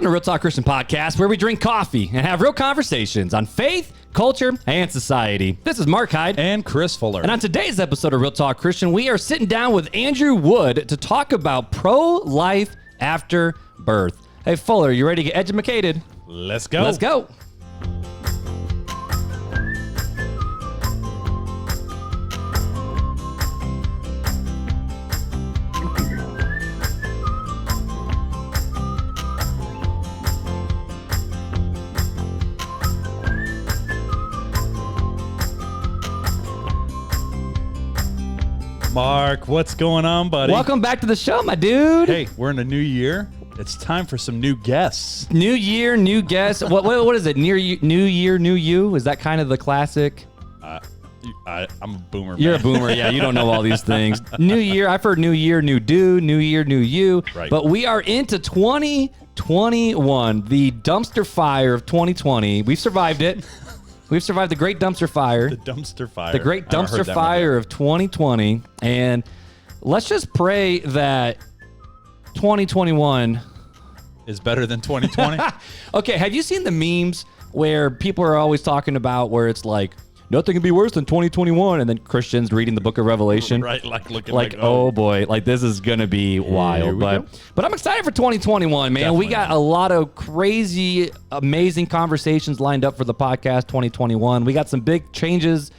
Welcome to Real Talk Christian Podcast, where we drink coffee and have real conversations on faith, culture, and society. This is Mark Hyde. And Chris Fuller. And on today's episode of Real Talk Christian, we are sitting down with Andrew Wood to talk about pro-life after birth. Hey, Fuller, you ready to get educated? Let's go. Let's go. Mark, what's going on, buddy? Welcome back to the show, my dude. Hey, we're in a new year. It's time for some new guests. New year, new guests. What is it? New year, new you? Is that kind of the classic? I'm a boomer, You're man. a boomer, yeah. You don't know all these things. New year, I've heard new year, new dude, new year, new you. Right. But we are into 2021, the dumpster fire of 2020. We've survived it. We've survived the great dumpster fire. The dumpster fire. The great dumpster fire of 2020. And let's just pray that 2021 is better than 2020. Okay, have you seen the memes where people are always talking about where it's like, nothing can be worse than 2021, and then Christians reading the book of Revelation? Right, looking like oh boy, like this is going to be wild. But I'm excited for 2021, man. Definitely. We got a lot of crazy, amazing conversations lined up for the podcast 2021. We got some big changes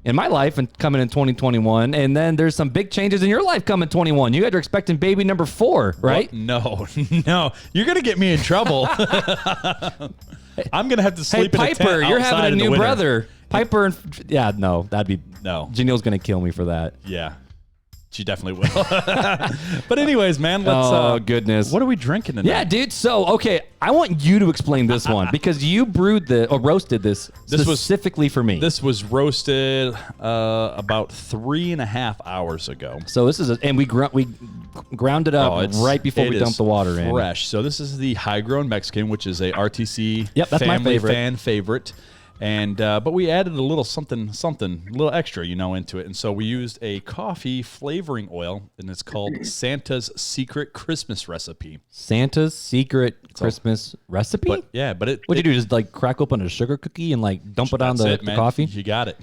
in my life and coming in 2021, and then there's some big changes in your life coming 21. You guys are expecting baby number 4, right? Well, no. You're going to get me in trouble. I'm going to have to sleep in a tent Piper, you're outside having a in the new winter. brother. Piper, that'd be No. Janelle's gonna kill me for that. Yeah. She definitely will. But anyways, man, let's goodness. What are we drinking tonight? Yeah, dude. So, okay, I want you to explain this one because you roasted this specifically for me. This was roasted about 3.5 hours ago. So this is and we ground it up right before we dump the water in. Fresh. So this is the High Grown Mexican, which is a RTC that's my favorite. fan favorite. And but we added a little something, a little extra, into it. And so we used a coffee flavoring oil, and it's called Santa's Secret Christmas Recipe. Santa's Secret Christmas Recipe? But what'd you do? Just like crack open a sugar cookie and like dump it on the coffee? You got it.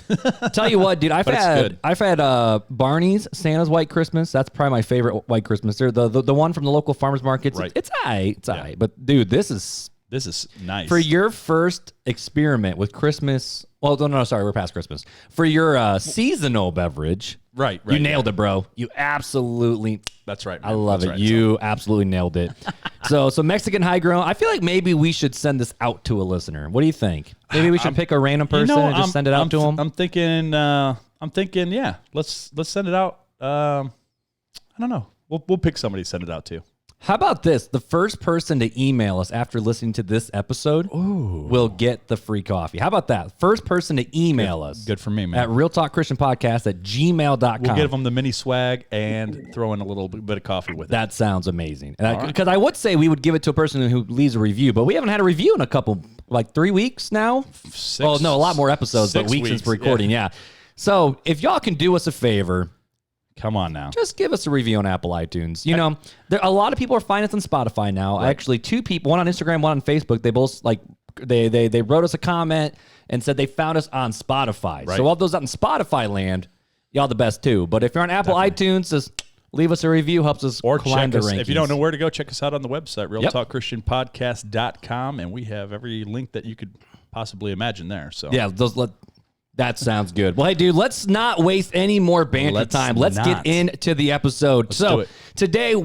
Tell you what, dude, I've had Barney's Santa's White Christmas. That's probably my favorite White Christmas. They're the one from the local farmers markets. Right. It's all right. It's all right. But dude, this is nice. For your first experiment with Christmas, sorry, we're past Christmas. For your seasonal beverage, right, you nailed it, bro. You absolutely. That's right, man. I love it. You absolutely nailed it. So Mexican High Grown. I feel like maybe we should send this out to a listener. What do you think? Maybe we should pick a random person and just send it out to them. I'm thinking, yeah. Let's send it out. I don't know. We'll pick somebody to send it out to. How about this? The first person to email us after listening to this episode will get the free coffee. How about that? First person to email us. Good for me, man. At realtalkchristianpodcast@gmail.com. We'll give them the mini swag and throw in a little bit of coffee with it. That sounds amazing. Because I would say we would give it to a person who leaves a review, but we haven't had a review in a couple, 3 weeks now. A lot more episodes, but weeks since recording, yeah. So if y'all can do us a favor, come on now. just give us a review on Apple iTunes. A lot of people are finding us on Spotify now. Right. Actually, 2 people, one on Instagram, one on Facebook, they both they wrote us a comment and said they found us on Spotify. Right. So all those out in Spotify land, y'all the best too. But if you're on Apple iTunes, just leave us a review, helps us climb the rankings. If you don't know where to go, check us out on the website, realtalkchristianpodcast.com, and we have every link that you could possibly imagine there. So yeah, that sounds good. Well, hey, dude, let's not waste any more banter time. Let's get into the episode. Let's do it. Today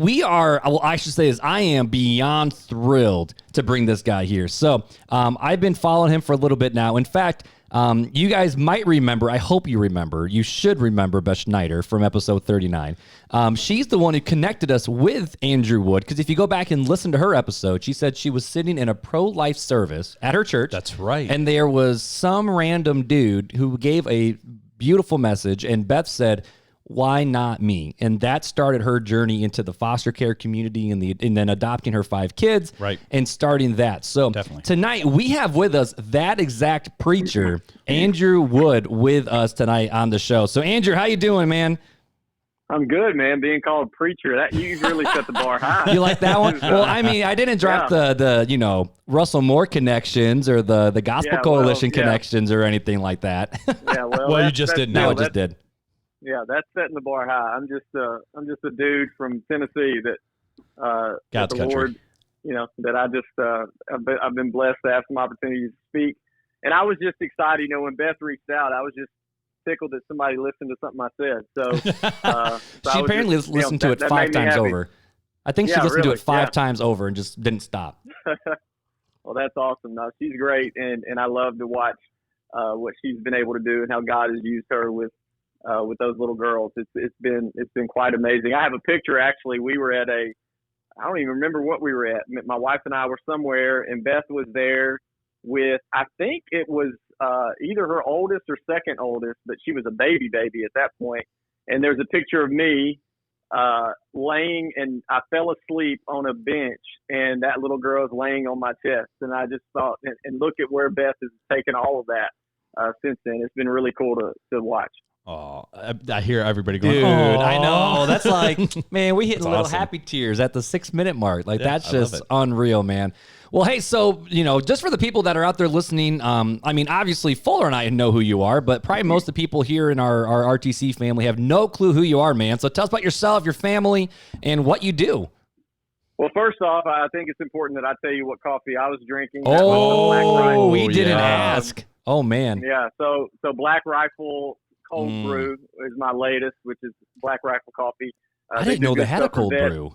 I am beyond thrilled to bring this guy here. So I've been following him for a little bit now. In fact, you guys might remember, I hope you remember, you should remember Beth Schneider from episode 39. She's the one who connected us with Andrew Wood, because if you go back and listen to her episode, she said she was sitting in a pro-life service at her church. That's right. And there was some random dude who gave a beautiful message, and Beth said, why not me? And that started her journey into the foster care community and then adopting her 5 kids, right, and starting that. So tonight we have with us that exact preacher, Andrew Wood, with us tonight on the show. So Andrew, how you doing, man? I'm good, man. Being called preacher, that you really set the bar high. You like that one? Well, I mean, I didn't drop the Russell Moore connections or the Gospel Coalition connections or anything like that. Yeah, well, you just did. No, I just did. Yeah, that's setting the bar high. I'm just a dude from Tennessee that God's the country. Lord, that I just I've been blessed to have some opportunities to speak. And I was just excited, when Beth reached out, I was just tickled that somebody listened to something I said. So she apparently listened to it 5 times over. I think she listened to it 5 times over and just didn't stop. Well, that's awesome. No, she's great, and I love to watch what she's been able to do and how God has used her with those little girls. It's been quite amazing. I have a picture, actually. We were at I don't even remember what we were at. My wife and I were somewhere, and Beth was there with, I think it was either her oldest or second oldest, but she was a baby at that point. And there's a picture of me laying, and I fell asleep on a bench, and that little girl is laying on my chest. And I just thought, and look at where Beth has taken all of that since then. It's been really cool to watch. Oh, I hear everybody going, Dude, "Oh, I know. That's like, man, we hit little awesome. happy tears at the 6-minute mark. Like, that's I love just it. unreal, man. Well, hey, so, just for the people that are out there listening, I mean, obviously, Fuller and I know who you are, but probably most of the people here in our RTC family have no clue who you are, man. So tell us about yourself, your family, and what you do. Well, first off, I think it's important that I tell you what coffee I was drinking. That was the Black Oh, Rifle. we didn't yeah. ask. Oh, man. Yeah, so Black Rifle Cold Brew is my latest, which is Black Rifle coffee. I didn't know they had a cold brew.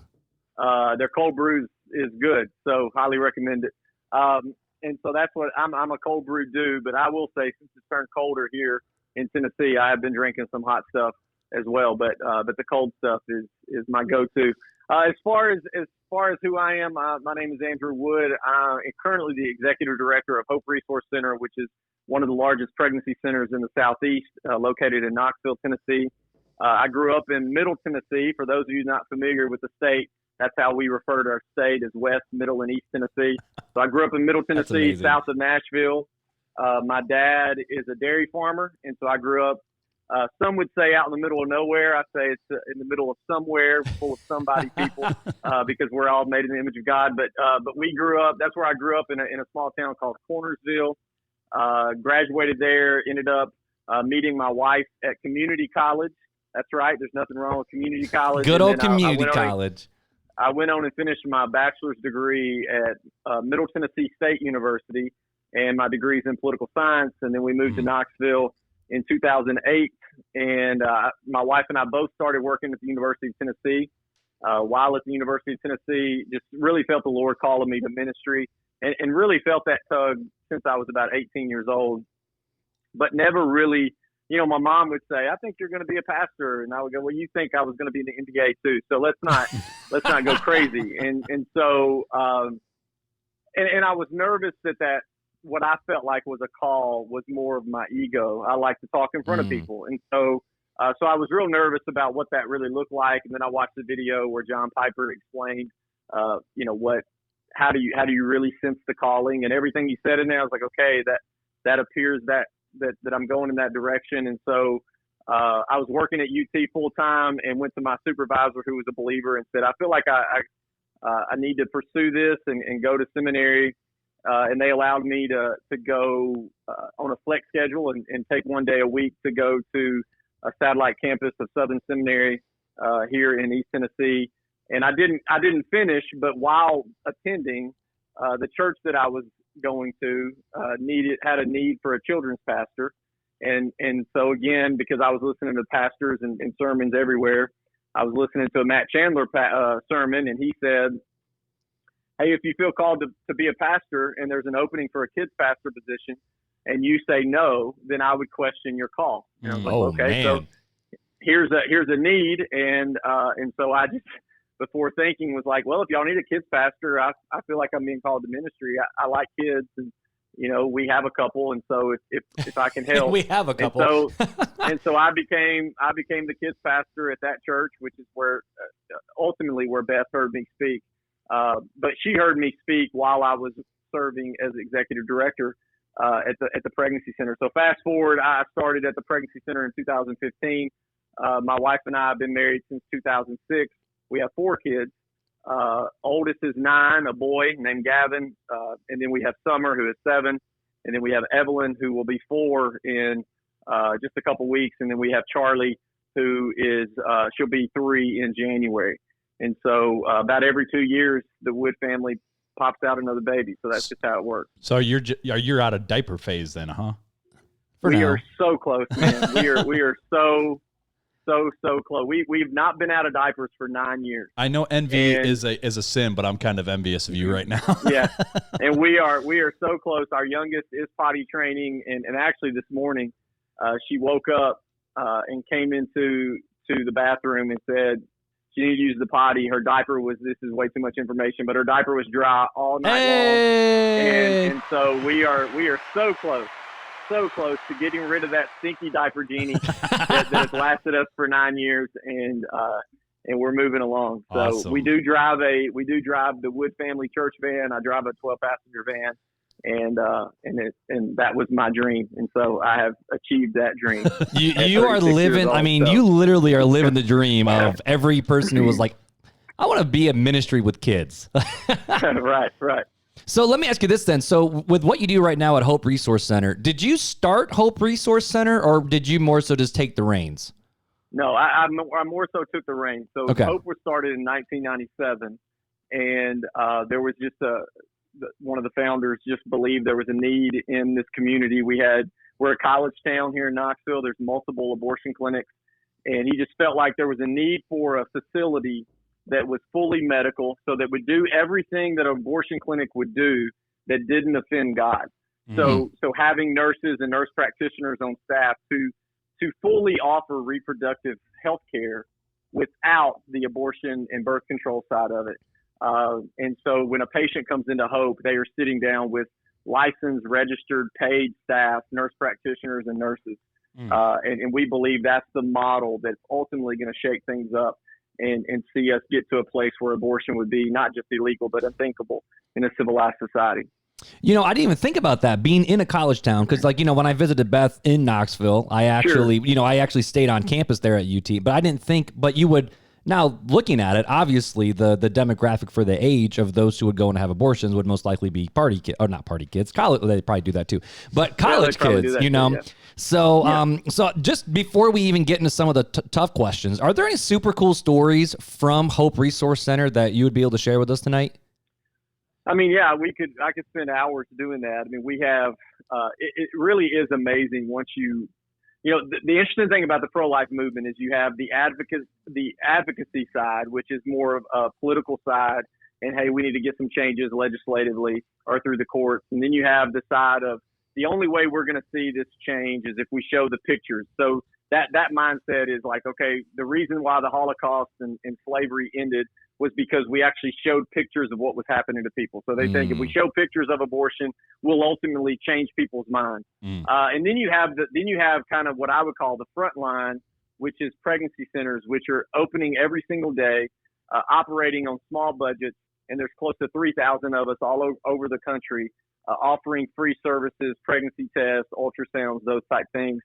Their cold brew is good, so highly recommend it. And so that's what I'm a cold brew dude, but I will say, since it's turned colder here in Tennessee, I have been drinking some hot stuff as well. But the cold stuff is my go-to. As far as who I am, my name is Andrew Wood. I'm currently the executive director of Hope Resource Center, which is one of the largest pregnancy centers in the Southeast, located in Knoxville, Tennessee. I grew up in Middle Tennessee. For those of you not familiar with the state, that's how we refer to our state, as West, Middle, and East Tennessee. So I grew up in Middle Tennessee, south of Nashville. My dad is a dairy farmer, and so I grew up, some would say out in the middle of nowhere. I say it's in the middle of somewhere, full of somebody people, because we're all made in the image of God. But we grew up, that's where I grew up, in a small town called Cornersville. Graduated there, ended up meeting my wife at community college. That's right. There's nothing wrong with community college. Good old community college. I went on and finished my bachelor's degree at Middle Tennessee State University, and my degree is in political science. And then we moved to Knoxville in 2008. And my wife and I both started working at the University of Tennessee. While at the University of Tennessee, just really felt the Lord calling me to ministry, and really felt that tug since I was about 18 years old, but never really, my mom would say, "I think you're going to be a pastor." And I would go, "Well, you think I was going to be in the NBA too. So let's not go crazy." And so, and I was nervous that what I felt like was a call was more of my ego. I like to talk in front of people. And so I was real nervous about what that really looked like. And then I watched the video where John Piper explained, how do you really sense the calling, and everything he said in there. I was like, okay, that appears that I'm going in that direction. And so I was working at UT full time, and went to my supervisor, who was a believer, and said, I feel like I need to pursue this and go to seminary. And they allowed me to go on a flex schedule and take one day a week to go to a satellite campus of Southern Seminary here in East Tennessee. And I didn't finish, but while attending, the church that I was going to had a need for a children's pastor. And so again, because I was listening to pastors and sermons everywhere, I was listening to a Matt Chandler sermon, and he said, "Hey, if you feel called to be a pastor and there's an opening for a kids pastor position and you say no, then I would question your call." And I was like, okay, man. so here's a need. And so I just, before thinking, was like, well, if y'all need a kids pastor, I feel like I'm being called to ministry. I like kids, and we have a couple, and so if I can help, we have a couple. And so I became the kids pastor at that church, which is where ultimately where Beth heard me speak. But she heard me speak while I was serving as executive director at the pregnancy center. So fast forward, I started at the pregnancy center in 2015. My wife and I have been married since 2006. We have 4 kids. Oldest is 9, a boy named Gavin. And then we have Summer, who is 7. And then we have Evelyn, who will be 4 in just a couple weeks. And then we have Charlie, who is she'll be 3 in January. And so about every 2 years, the Wood family pops out another baby. So that's just how it works. So you're out of diaper phase then, huh? We are so close, man. we are so close. We've not been out of diapers for 9 years. I know envy is a sin, but I'm kind of envious of you right now. Yeah, and we are so close. Our youngest is potty training, and actually this morning, she woke up and came into the bathroom and said she needed to use the potty. Her diaper was, this is way too much information, but her diaper was dry all night long, and so we are so close to getting rid of that stinky diaper genie that has lasted us for 9 years, and we're moving along. So awesome. we do drive the Wood family church van. I drive a 12-passenger van, and that was my dream, and so I have achieved that dream. You are living. I mean, you literally are living the dream of every person who was like, I want to be a ministry with kids. Right. So let me ask you this then. So with what you do right now at Hope Resource Center, did you start Hope Resource Center, or did you more so just take the reins? No, I more so took the reins. So okay. Hope was started in 1997, and there was just one of the founders just believed there was a need in this community. We're a college town here in Knoxville. There's multiple abortion clinics, and he just felt like there was a need for a facility that was fully medical, so that would do everything that an abortion clinic would do that didn't offend God. Mm-hmm. So having nurses and nurse practitioners on staff to fully offer reproductive health care without the abortion and birth control side of it. And so when a patient comes into Hope, they are sitting down with licensed, registered, paid staff, nurse practitioners, and nurses. And we believe that's the model that's ultimately going to shake things up and see us get to a place where abortion would be not just illegal, but unthinkable in a civilized society. You know, I didn't even think about that, being in a college town, because, like, you know, when I visited Beth in Knoxville, I actually stayed on campus there at UT, but I didn't think, but you would, now looking at it, obviously the demographic for the age of those who would go and have abortions would most likely be not party kids, college, they probably do that too, but college kids, you know. Too, yeah. So just before we even get into some of the tough questions, are there any super cool stories from Hope Resource Center that you would be able to share with us tonight? I mean, yeah, I could spend hours doing that. I mean, we have, it really is amazing once you know, the interesting thing about the pro-life movement is you have the advocacy side, which is more of a political side, and hey, we need to get some changes legislatively or through the courts. And then you have the side of the only way we're going to see this change is if we show the pictures. So that mindset is like, okay, the reason why the Holocaust and slavery ended was because we actually showed pictures of what was happening to people. So they think if we show pictures of abortion, we'll ultimately change people's minds. And then you have kind of what I would call the front line, which is pregnancy centers, which are opening every single day, operating on small budgets. And there's close to 3,000 of us all over the country offering free services, pregnancy tests, ultrasounds, those type things,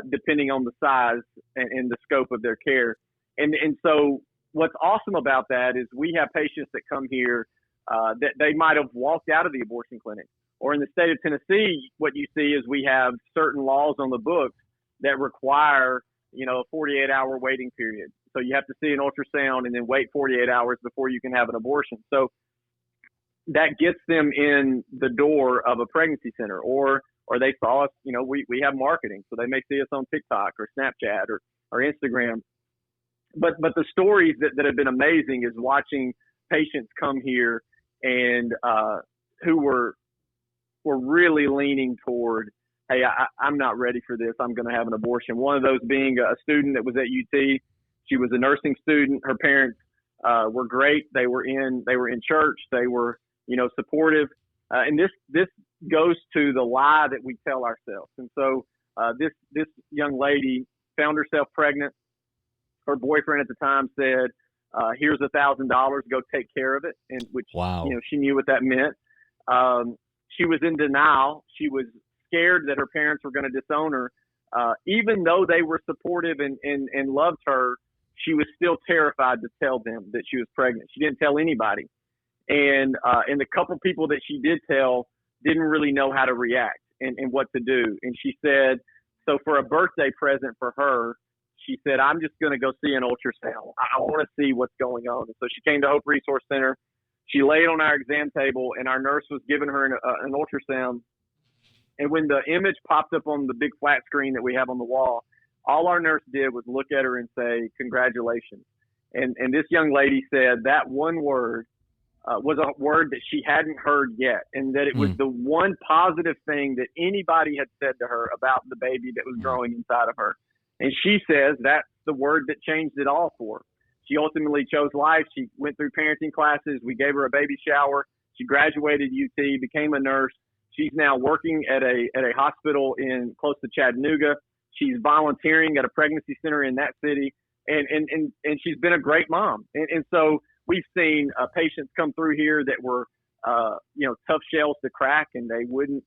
depending on the size and the scope of their care. And so what's awesome about that is we have patients that come here that they might have walked out of the abortion clinic. Or in the state of Tennessee, what you see is we have certain laws on the books that require, you know, a 48-hour waiting period. So you have to see an ultrasound and then wait 48 hours before you can have an abortion. So that gets them in the door of a pregnancy center, or they saw us, you know, we have marketing. So they may see us on TikTok or Snapchat or Instagram. But the stories that have been amazing is watching patients come here and who were really leaning toward, hey, I'm not ready for this. I'm going to have an abortion. One of those being a student that was at UT. She was a nursing student. Her parents were great. They were in church. They were, you know, supportive. And this goes to the lie that we tell ourselves. And so this young lady found herself pregnant. Her boyfriend at the time said, here's $1,000, go take care of it. And which, wow. You know, she knew what that meant. She was in denial. She was scared that her parents were going to disown her. even though they were supportive and loved her, she was still terrified to tell them that she was pregnant. She didn't tell anybody. And the couple people that she did tell didn't really know how to react and what to do. And she said, so for a birthday present for her, she said, I'm just going to go see an ultrasound. I want to see what's going on. And so she came to Hope Resource Center. She laid on our exam table, and our nurse was giving her an ultrasound. And when the image popped up on the big flat screen that we have on the wall, all our nurse did was look at her and say, congratulations. And this young lady said that one word was a word that she hadn't heard yet, and that it was the one positive thing that anybody had said to her about the baby that was growing inside of her. And she says that's the word that changed it all for her. She ultimately chose life. She went through parenting classes. We gave her a baby shower. She graduated UT, became a nurse. She's now working at a hospital close to Chattanooga. She's volunteering at a pregnancy center in that city, and she's been a great mom. And so we've seen patients come through here that were, tough shells to crack, and they wouldn't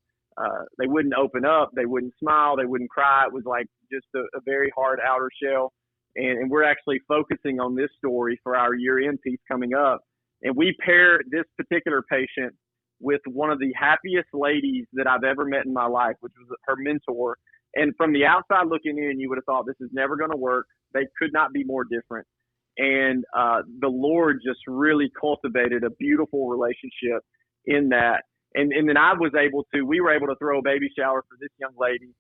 open up, they wouldn't smile, they wouldn't cry. It was like just a very hard outer shell. And we're actually focusing on this story for our year-end piece coming up. And we paired this particular patient with one of the happiest ladies that I've ever met in my life, which was her mentor. And from the outside looking in, you would have thought this is never going to work. They could not be more different. And the Lord just really cultivated a beautiful relationship in that. And then we were able to throw a baby shower for this young lady,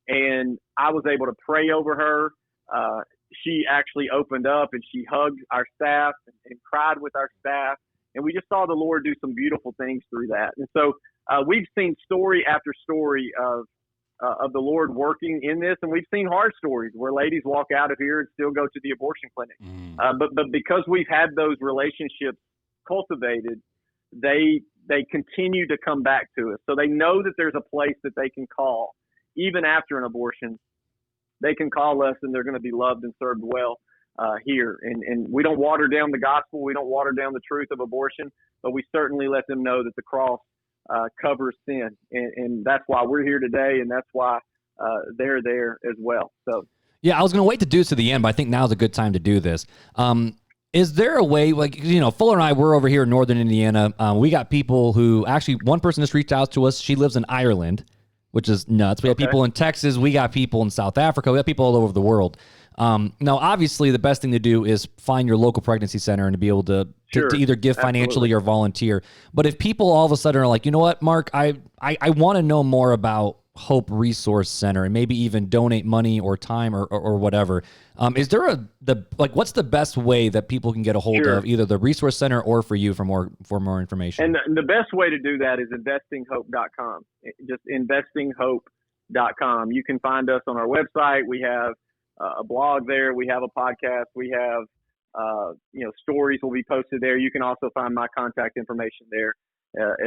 and I was able to pray over her. She actually opened up and she hugged our staff and cried with our staff. And we just saw the Lord do some beautiful things through that. And so we've seen story after story of the Lord working in this. And we've seen hard stories where ladies walk out of here and still go to the abortion clinic. But because we've had those relationships cultivated, they continue to come back to us. So they know that there's a place that they can call. Even after an abortion, they can call us and they're going to be loved and served well here. And we don't water down the gospel. We don't water down the truth of abortion, but we certainly let them know that the cross covers sin. And that's why we're here today, and that's why they're there as well. So, yeah, I was going to wait to do this to the end, but I think now's a good time to do this. Is there a way, Fuller and I, we're over here in Northern Indiana. We got people who actually, one person just reached out to us. She lives in Ireland, which is nuts. We have people in Texas. We got people in South Africa. We have people all over the world. Now, obviously, the best thing to do is find your local pregnancy center and to be able to either give financially or volunteer. But if people all of a sudden are like, you know what, Mark, I want to know more about Hope Resource Center and maybe even donate money or time or whatever. Is there what's the best way that people can get a hold of either the Resource Center or for you for more information? And the best way to do that is investinghope.com. Just investinghope.com. You can find us on our website. We have a blog there. We have a podcast. We have stories will be posted there. You can also find my contact information there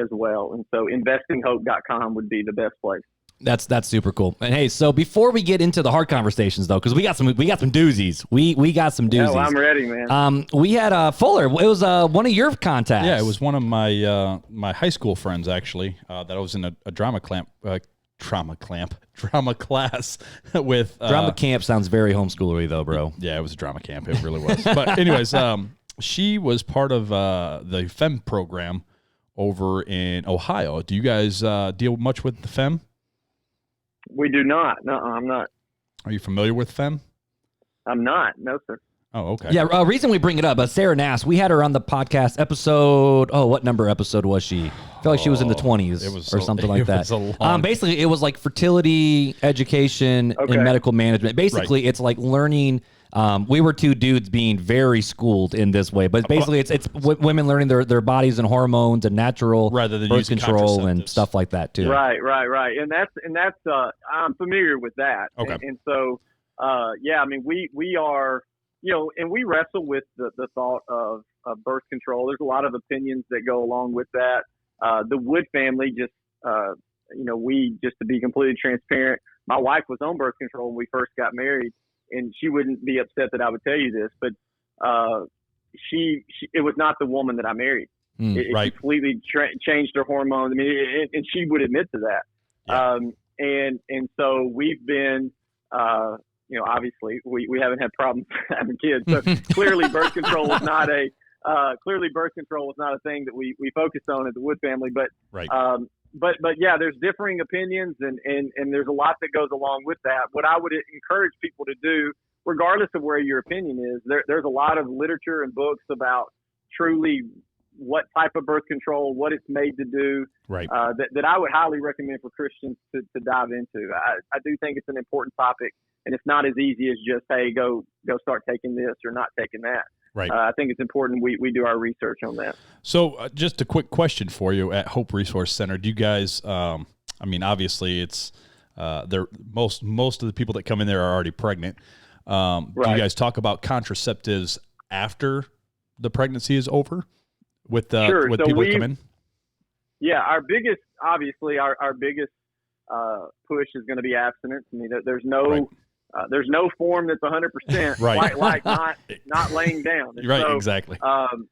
as well. And so investinghope.com would be the best place. That's super cool. And hey, so before we get into the hard conversations though, because we got some doozies. We got some doozies. Oh, I'm ready, man. We had Fuller. It was one of your contacts. Yeah, it was one of my my high school friends actually that I was in a drama class with. Drama camp sounds very homeschoolery though, bro. Yeah, it was a drama camp. It really was. But anyways, she was part of the FEM program over in Ohio. Do you guys deal much with the FEM? We do not. No, I'm not. Are you familiar with FEM? I'm not. No, sir. Oh, okay. Yeah, reason we bring it up, Sarah Nass, we had her on the podcast episode. Oh, what number episode was she? I feel like she was in the 20s or something like that. Basically, it was like fertility, education, and medical management. Basically, it's like learning. We were two dudes being very schooled in this way, but basically, it's women learning their bodies and hormones and natural rather than birth control and stuff like that too. Right. And that's I'm familiar with that. Okay. And so, I mean, we are. And we wrestle with the thought of birth control. There's a lot of opinions that go along with that. The Wood family just to be completely transparent, my wife was on birth control when we first got married, and she wouldn't be upset that I would tell you this, but it was not the woman that I married. It completely changed her hormones. I mean, and she would admit to that. Yeah. And so we've been obviously we haven't had problems having kids. So clearly birth control is not a thing that we focused on as the Wood family. But right. But yeah, there's differing opinions and there's a lot that goes along with that. What I would encourage people to do, regardless of where your opinion is, there's a lot of literature and books about truly what type of birth control, what it's made to do, right. That I would highly recommend for Christians to dive into. I do think it's an important topic, and it's not as easy as just, hey, go start taking this or not taking that. Right. I think it's important we do our research on that. So just a quick question for you at Hope Resource Center. Do you guys, obviously it's, most of the people that come in there are already pregnant. Right. Do you guys talk about contraceptives after the pregnancy is over with sure. with so people that come in? Yeah. Our biggest push is going to be abstinence. I mean, there's no, right. There's no form that's 100% right. like not laying down. And right, so, exactly. And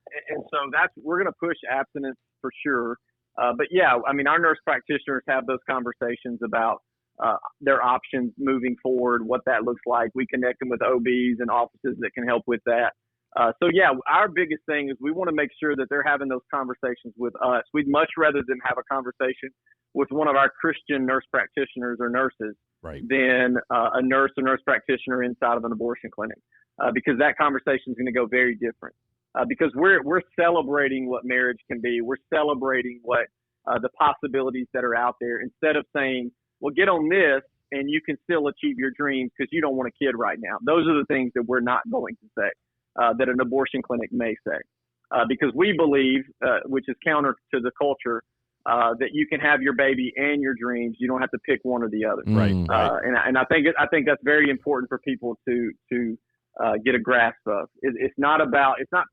so we're going to push abstinence for sure. But yeah, I mean, our nurse practitioners have those conversations about their options moving forward, what that looks like. We connect them with OBs and offices that can help with that. So yeah, our biggest thing is we want to make sure that they're having those conversations with us. We'd much rather them have a conversation with one of our Christian nurse practitioners or nurses right. than a nurse or nurse practitioner inside of an abortion clinic, because that conversation is going to go very different. Because we're celebrating what marriage can be. We're celebrating what the possibilities that are out there, instead of saying, well, get on this and you can still achieve your dreams because you don't want a kid right now. Those are the things that we're not going to say, that an abortion clinic may say. Because we believe, which is counter to the culture, that you can have your baby and your dreams. You don't have to pick one or the other. Right. And I think that's very important for people to get a grasp of. It's not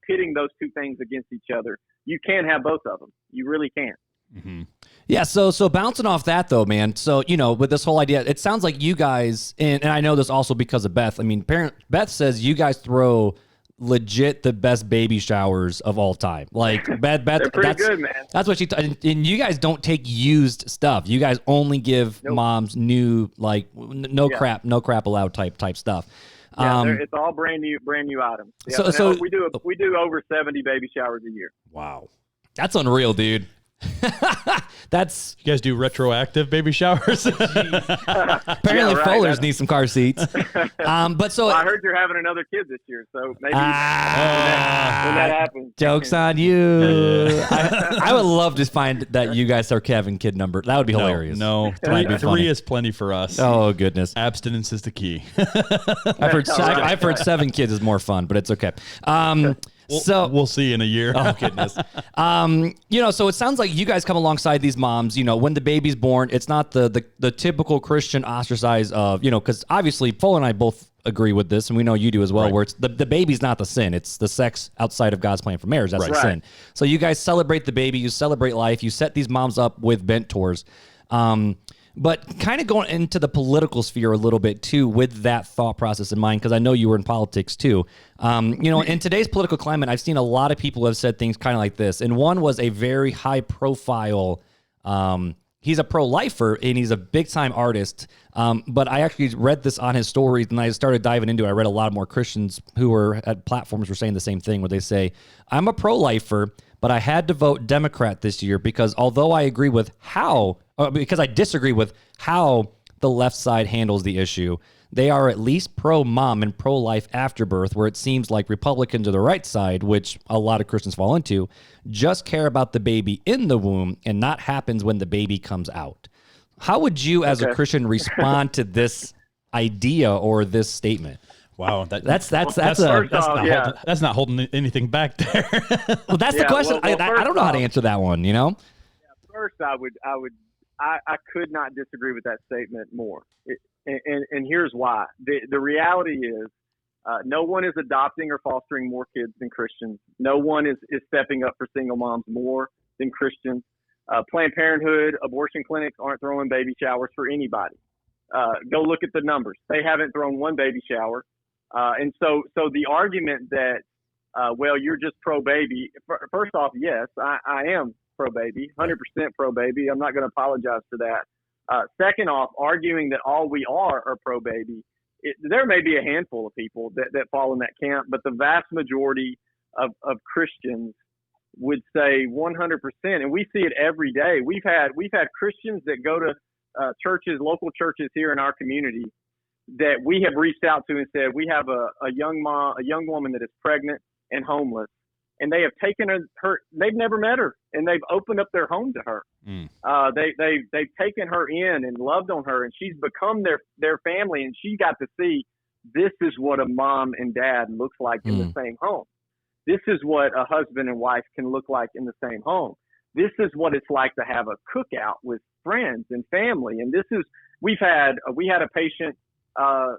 pitting those two things against each other. You can have both of them. You really can. Mm-hmm. Yeah. So bouncing off that though, man. So, with this whole idea, it sounds like you guys, and I know this also because of Beth. I mean, Beth says you guys throw legit the best baby showers of all time. Like Beth, they're pretty good, man. That's what and you guys don't take used stuff. You guys only give moms new, like no crap allowed type stuff. Yeah, it's all brand new items. Yeah, so we do over 70 baby showers a year. Wow, that's unreal, dude. That's you guys do retroactive baby showers. Apparently Fuller's need some car seats. But so I heard you're having another kid this year, so maybe when that happens, joke's on you. I would love to find that you guys are Kevin kid number. That would be hilarious. No, three is plenty for us. Oh goodness, abstinence is the key. I've heard 7 kids is more fun, but it's okay. So we'll see in a year. Oh goodness. So it sounds like you guys come alongside these moms, when the baby's born, it's not the typical Christian ostracize of, because obviously Fuller and I both agree with this, and we know you do as well, right. Where it's the baby's not the sin. It's the sex outside of God's plan for marriage. That's the sin. So you guys celebrate the baby, you celebrate life, you set these moms up with mentors. But kind of going into the political sphere a little bit too, with that thought process in mind, because I know you were in politics too. In today's political climate, I've seen a lot of people have said things kind of like this. And one was a very high profile, he's a pro-lifer and he's a big time artist. But I actually read this on his stories and I started diving into it. I read a lot more Christians who were at platforms were saying the same thing, where they say, I'm a pro-lifer, but I had to vote Democrat this year because although I agree with because I disagree with how the left side handles the issue, they are at least pro-mom and pro-life after birth, where it seems like Republicans are the right side, which a lot of Christians fall into, just care about the baby in the womb and not happens when the baby comes out. How would you as a Christian respond to this idea or this statement? Wow, that's not holding anything back there. Well, that's the question. I don't know how to answer that one. First, I could not disagree with that statement more, and here's why. The reality is, no one is adopting or fostering more kids than Christians. No one is stepping up for single moms more than Christians. Planned Parenthood, abortion clinics aren't throwing baby showers for anybody. Go look at the numbers. They haven't thrown one baby shower. And so the argument that, you're just pro-baby, first off, yes, I am pro-baby, 100% pro-baby. I'm not going to apologize for that. Second off, arguing that all we are pro-baby there may be a handful of people that fall in that camp, but the vast majority of Christians would say 100%, and we see it every day. We've had Christians that go to churches, local churches here in our community, that we have reached out to and said, we have a young woman that is pregnant and homeless, and they have taken her. They've never met her, and they've opened up their home to her. They've taken her in and loved on her, and she's become their family, and she got to see this is what a mom and dad looks like in the same home. This is what a husband and wife can look like in the same home. This is what it's like to have a cookout with friends and family. And we had a patient, the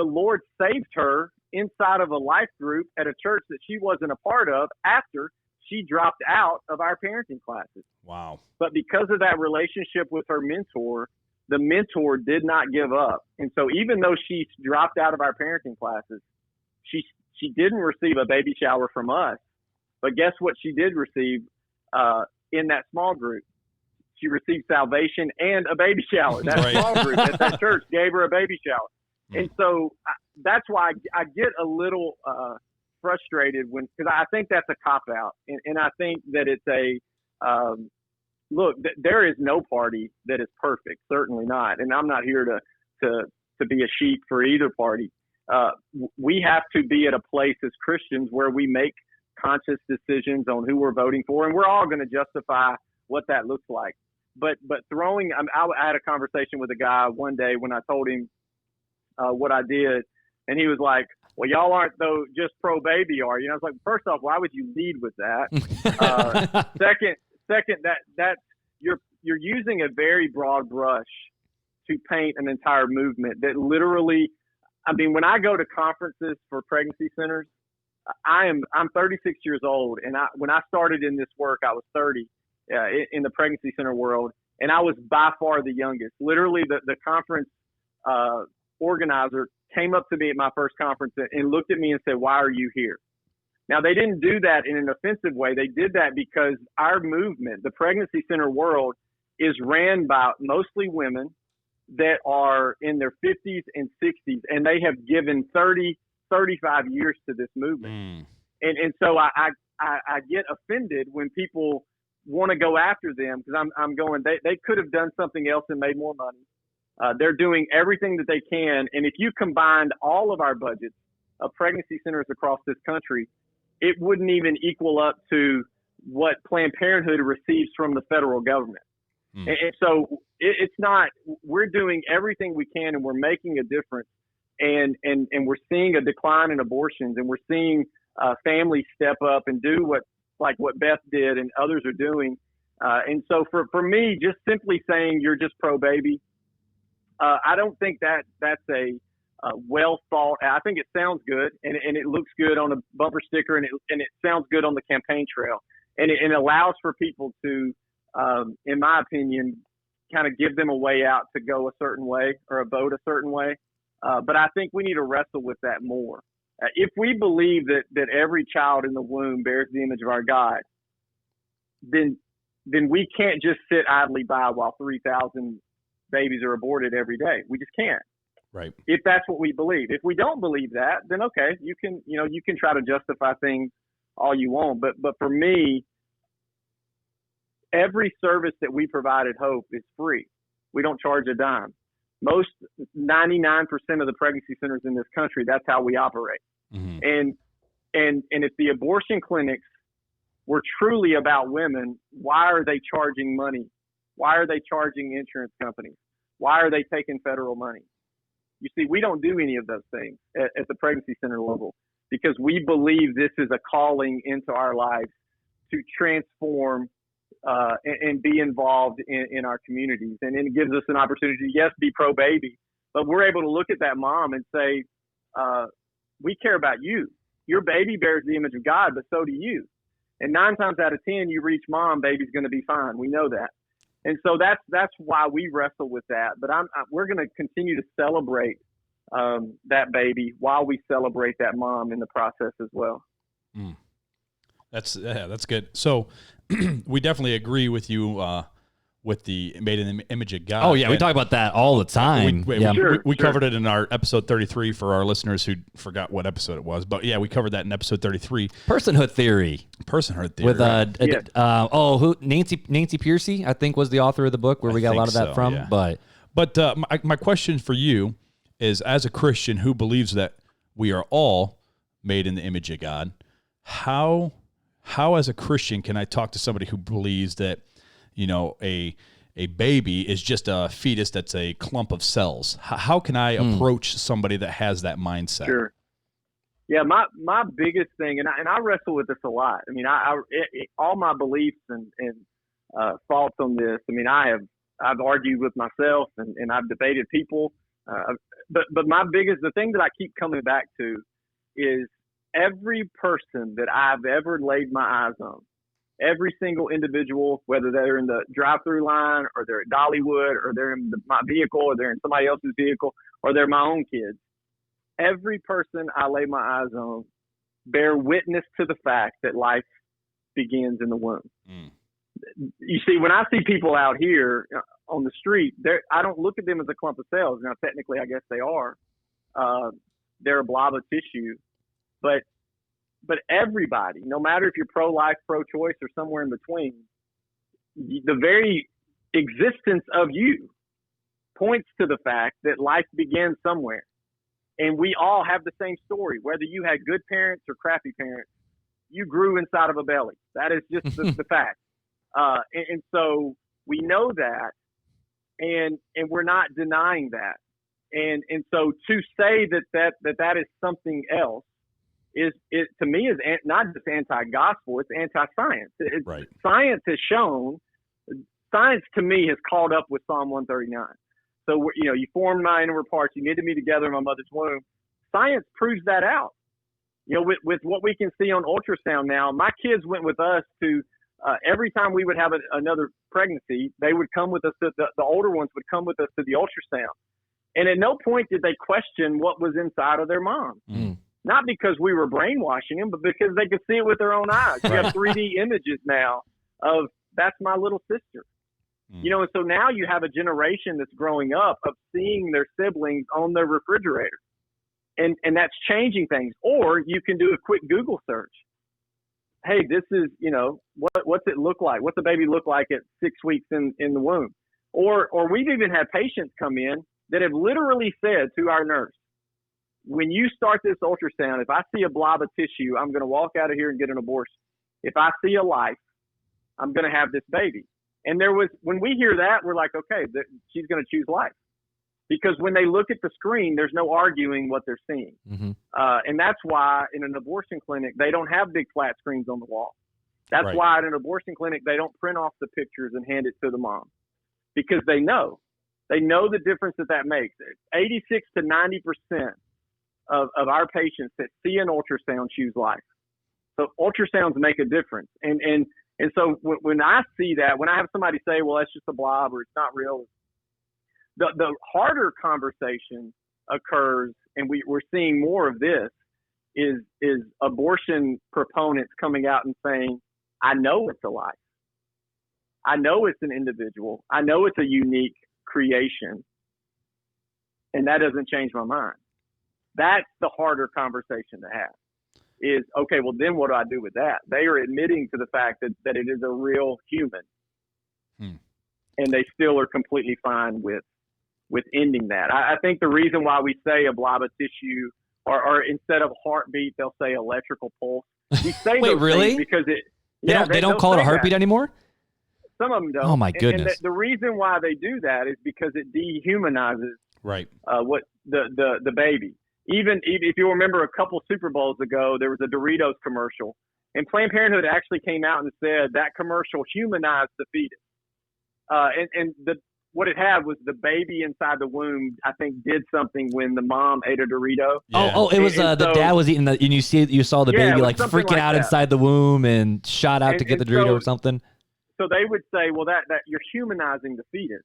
Lord saved her inside of a life group at a church that she wasn't a part of after she dropped out of our parenting classes. Wow. But because of that relationship with her mentor, the mentor did not give up. And so even though she dropped out of our parenting classes, she didn't receive a baby shower from us. But guess what she did receive in that small group? She received salvation and a baby shower. That right. small group at that church gave her a baby shower. And so that's why I get a little frustrated because I think that's a cop-out. And I think that it's look, there is no party that is perfect, certainly not. And I'm not here to be a sheep for either party. We have to be at a place as Christians where we make conscious decisions on who we're voting for, and we're all going to justify what that looks like. But I had a conversation with a guy one day when I told him what I did, and he was like, "Well, y'all aren't though just pro baby, are you?" And I was like, "First off, why would you lead with that? Second, that you're using a very broad brush to paint an entire movement that literally." I mean, when I go to conferences for pregnancy centers, I'm 36 years old, and when I started in this work, I was 30 in the pregnancy center world, and I was by far the youngest. Literally, the conference organizer came up to me at my first conference and looked at me and said, "Why are you here?" Now, they didn't do that in an offensive way. They did that because our movement, the pregnancy center world, is ran by mostly women that are in their 50s and 60s, and they have given 30, 35 years to this movement. And so I get offended when people want to go after them because I'm going, they could have done something else and made more money. They're doing everything that they can. And if you combined all of our budgets of pregnancy centers across this country, it wouldn't even equal up to what Planned Parenthood receives from the federal government. And so it's not, we're doing everything we can and we're making a difference. And we're seeing a decline in abortions, and we're seeing families step up and do what Beth did and others are doing. And so for me, just simply saying you're just pro baby, I don't think that's a well thought. I think it sounds good and it looks good on a bumper sticker and it sounds good on the campaign trail, and it allows for people to, in my opinion, kind of give them a way out to go a certain way or a vote a certain way. But I think we need to wrestle with that more. If we believe that every child in the womb bears the image of our God, then we can't just sit idly by while 3,000 babies are aborted every day. We just can't. Right. If that's what we believe. If we don't believe that, then okay, you can try to justify things all you want. But for me, every service that we provide at Hope is free. We don't charge a dime. Most 99% of the pregnancy centers in this country, that's how we operate. Mm-hmm. And if the abortion clinics were truly about women, why are they charging money? Why are they charging insurance companies? Why are they taking federal money? You see, we don't do any of those things at the pregnancy center level because we believe this is a calling into our lives to transform and be involved in our communities. And it gives us an opportunity to, yes, be pro-baby, but we're able to look at that mom and say, we care about you. Your baby bears the image of God, but so do you. And 9 times out of 10, you reach mom, baby's going to be fine. We know that. And so that's why we wrestle with that. But we're going to continue to celebrate that baby while we celebrate that mom in the process as well. Mm. That's good. So we definitely agree with you with the made in the image of God. Oh yeah, we talk about that all the time. We covered it in our episode 33 for our listeners who forgot what episode it was. But yeah, we covered that in episode 33. Personhood theory. With Nancy Piercy, I think, was the author of the book where we got a lot of that from. Yeah. But my question for you is, as a Christian who believes that we are all made in the image of God, how as a Christian can I talk to somebody who believes that, you know, a baby is just a fetus that's a clump of cells? How can I approach somebody that has that mindset? Sure. Yeah, my biggest thing, and I wrestle with this a lot. I mean, all my beliefs and thoughts on this. I mean, I've argued with myself and I've debated people. But the thing that I keep coming back to is every person that I've ever laid my eyes on, every single individual, whether they're in the drive-through line or they're at Dollywood or they're in my vehicle or they're in somebody else's vehicle or they're my own kids, every person I lay my eyes on bear witness to the fact that life begins in the womb. You see, when I see people out here on the street, I don't look at them as a clump of cells. Now, technically, I guess they are. They're a blob of tissue. But everybody, no matter if you're pro-life, pro-choice, or somewhere in between, the very existence of you points to the fact that life begins somewhere. And we all have the same story. Whether you had good parents or crappy parents, you grew inside of a belly. That is just the fact. And so we know that, and we're not denying that. And so to say that is something else is to me is not just anti-gospel, it's anti-science. Right. Science to me has caught up with Psalm 139. So, you formed my inward parts, you knitted me together in my mother's womb. Science proves that out. With what we can see on ultrasound now, my kids went with us to, every time we would have another pregnancy, they would come with us, the older ones would come with us to the ultrasound. And at no point did they question what was inside of their mom. Not because we were brainwashing them, but because they could see it with their own eyes. We have 3D images now of that's my little sister. And so now you have a generation that's growing up of seeing their siblings on their refrigerator. And that's changing things. Or you can do a quick Google search. Hey, this is, what's it look like? What's the baby look like at 6 weeks in the womb? Or we've even had patients come in that have literally said to our nurse, when you start this ultrasound, if I see a blob of tissue, I'm going to walk out of here and get an abortion. If I see a life, I'm going to have this baby. And when we hear that, we're like, okay, she's going to choose life. Because when they look at the screen, there's no arguing what they're seeing. And that's why in an abortion clinic, they don't have big flat screens on the wall. That's why at an abortion clinic, they don't print off the pictures and hand it to the mom. Because they know the difference that makes. 86 to 90% of our patients that see an ultrasound choose life. So ultrasounds make a difference. And so when I see that, when I have somebody say, well, that's just a blob or it's not real, the harder conversation occurs, and we're seeing more of this, is abortion proponents coming out and saying, I know it's a life. I know it's an individual. I know it's a unique creation. And that doesn't change my mind. That's the harder conversation to have is, okay, well, then what do I do with that? They are admitting to the fact that it is a real human. And they still are completely fine with ending that. I think the reason why we say a blob of tissue or instead of heartbeat, they'll say electrical pulse. We say Wait, really? Because they don't call it a heartbeat anymore? Some of them don't. Oh my goodness. And the reason why they do that is because it dehumanizes what the baby. Even if you remember a couple Super Bowls ago, there was a Doritos commercial, and Planned Parenthood actually came out and said that commercial humanized the fetus. What it had was the baby inside the womb, I think, did something when the mom ate a Dorito. Yeah. It was the dad was eating and you saw the baby like freaking out inside the womb and shot out to get the Dorito or something. So they would say, well, that you're humanizing the fetus.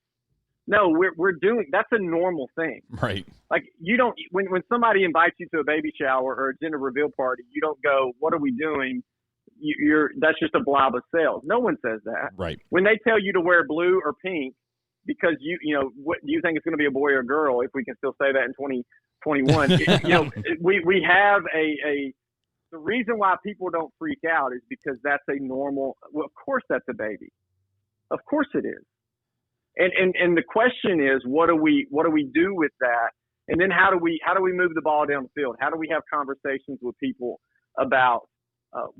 No, we're doing, that's a normal thing. Right. Like you don't, when somebody invites you to a baby shower or a gender reveal party, you don't go, what are we doing? that's just a blob of cells. No one says that. Right. When they tell you to wear blue or pink because what do you think it's going to be, a boy or a girl, if we can still say that in 2021? We have the reason why people don't freak out is because that's a normal. Well, of course that's a baby. Of course it is. And the question is, what do we do with that? And then how do we move the ball down the field? How do we have conversations with people about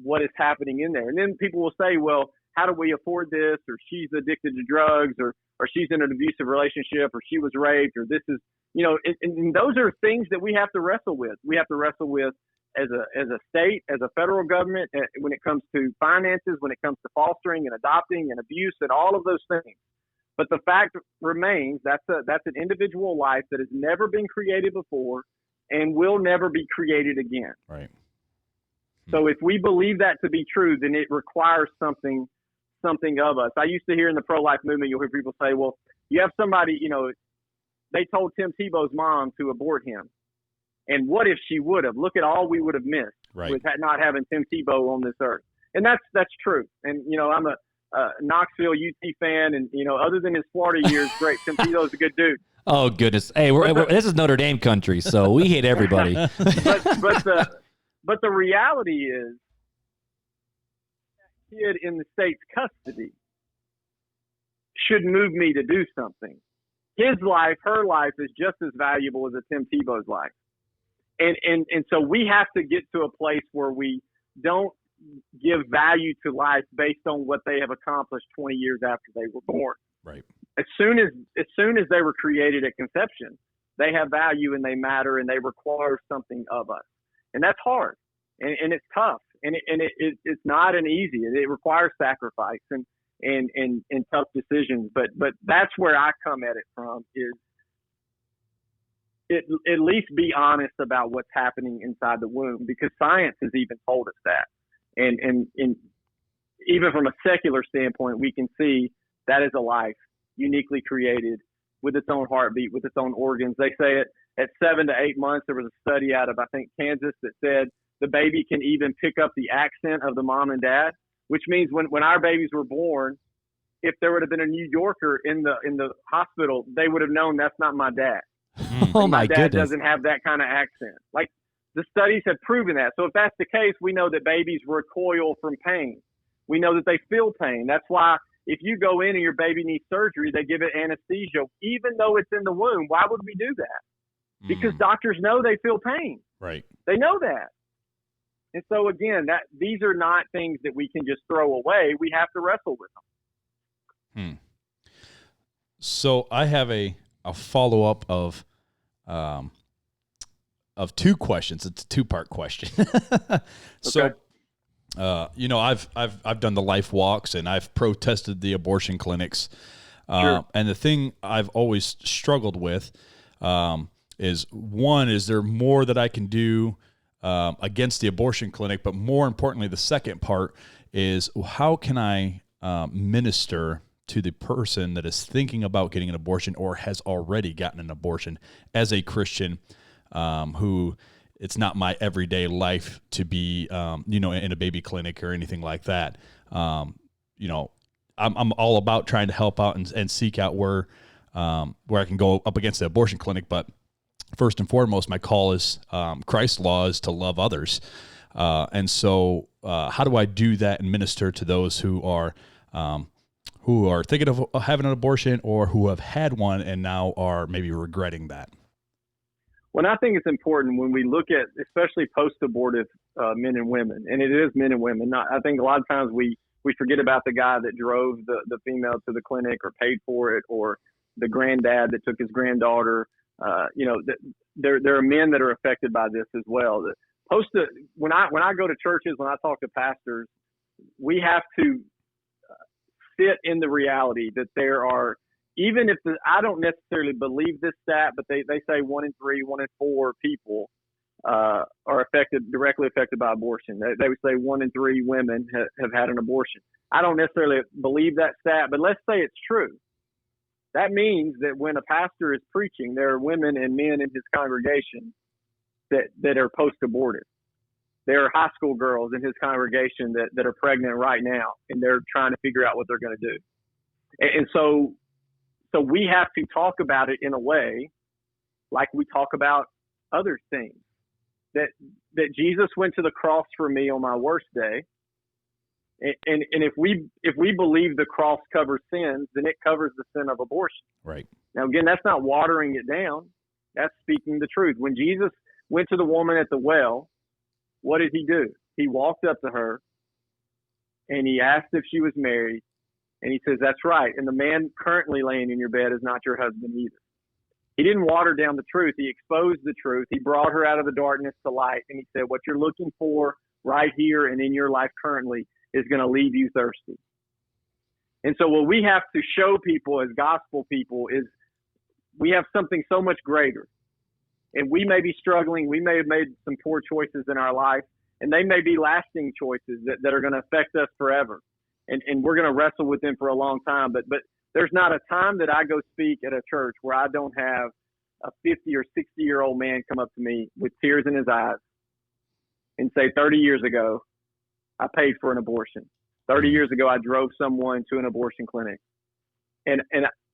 what is happening in there? And then people will say, well, how do we afford this? Or she's addicted to drugs, or she's in an abusive relationship, or she was raped, or this is, and those are things that we have to wrestle with. We have to wrestle with as a state, as a federal government, when it comes to finances, when it comes to fostering and adopting and abuse and all of those things. But the fact remains that's an individual life that has never been created before and will never be created again. Right. So if we believe that to be true, then it requires something of us. I used to hear in the pro-life movement, you'll hear people say, well, you have somebody, they told Tim Tebow's mom to abort him. And what if she would have? Look at all we would have missed with not having Tim Tebow on this earth. And that's true. And, I'm a Knoxville UT fan, and, other than his Florida years, great. Tim Tebow's a good dude. Oh, goodness. Hey, this is Notre Dame country, so we hate everybody. But the reality is, that kid in the state's custody should move me to do something. His life, her life is just as valuable as a Tim Tebow's life. And so we have to get to a place where we don't give value to life based on what they have accomplished 20 years after they were born. Right. As soon as they were created at conception, they have value and they matter and they require something of us. And that's hard, and it's tough, and it's not an easy. It requires sacrifice and tough decisions. But that's where I come at it from, is at least be honest about what's happening inside the womb, because science has even told us that. And even from a secular standpoint, we can see that is a life uniquely created with its own heartbeat, with its own organs. They say it at 7 to 8 months. There was a study out of, I think, Kansas that said the baby can even pick up the accent of the mom and dad, which means when our babies were born, if there would have been a New Yorker in the hospital, they would have known that's not my dad. Oh, my dad goodness. doesn't have that kind of accent. Like, the studies have proven that. So if that's the case, we know that babies recoil from pain. We know that they feel pain. That's why if you go in and your baby needs surgery, they give it anesthesia, even though it's in the womb. Why would we do that? Because doctors know they feel pain. Right. They know that. And so again, these are not things that we can just throw away. We have to wrestle with them. So I have a follow-up of two questions. It's a two-part question. So, I've done the life walks and I've protested the abortion clinics. Sure. And the thing I've always struggled with is, one, is there more that I can do against the abortion clinic? But more importantly, the second part is, how can I minister to the person that is thinking about getting an abortion or has already gotten an abortion as a Christian, who it's not my everyday life to be, in a baby clinic or anything like that. I'm all about trying to help out and seek out where I can go up against the abortion clinic. But first and foremost, my call is, Christ's law is to love others. And so how do I do that and minister to those who are thinking of having an abortion or who have had one and now are maybe regretting that? Well, I think it's important when we look at, especially post-abortive men and women, and it is men and women. I think a lot of times we forget about the guy that drove the female to the clinic or paid for it, or the granddad that took his granddaughter. There are men that are affected by this as well. When I go to churches, when I talk to pastors, we have to sit in the reality that there are, even if I don't necessarily believe this stat, but they say 1 in 3, 1 in 4 people are directly affected by abortion. They would say 1 in 3 women have had an abortion. I don't necessarily believe that stat, but let's say it's true. That means that when a pastor is preaching, there are women and men in his congregation that are post-abortive. There are high school girls in his congregation that are pregnant right now, and they're trying to figure out what they're going to do. And so we have to talk about it in a way like we talk about other things. That Jesus went to the cross for me on my worst day. And if we believe the cross covers sins, then it covers the sin of abortion. Right. Now, again, that's not watering it down. That's speaking the truth. When Jesus went to the woman at the well, what did he do? He walked up to her and he asked if she was married. And he says, that's right. And the man currently laying in your bed is not your husband either. He didn't water down the truth. He exposed the truth. He brought her out of the darkness to light. And he said, what you're looking for right here and in your life currently is going to leave you thirsty. And so what we have to show people as gospel people is we have something so much greater. And we may be struggling. We may have made some poor choices in our life. And they may be lasting choices that are going to affect us forever. And we're going to wrestle with them for a long time. But there's not a time that I go speak at a church where I don't have a 50 or 60-year-old man come up to me with tears in his eyes and say, 30 years ago, I paid for an abortion. 30 years ago, I drove someone to an abortion clinic. And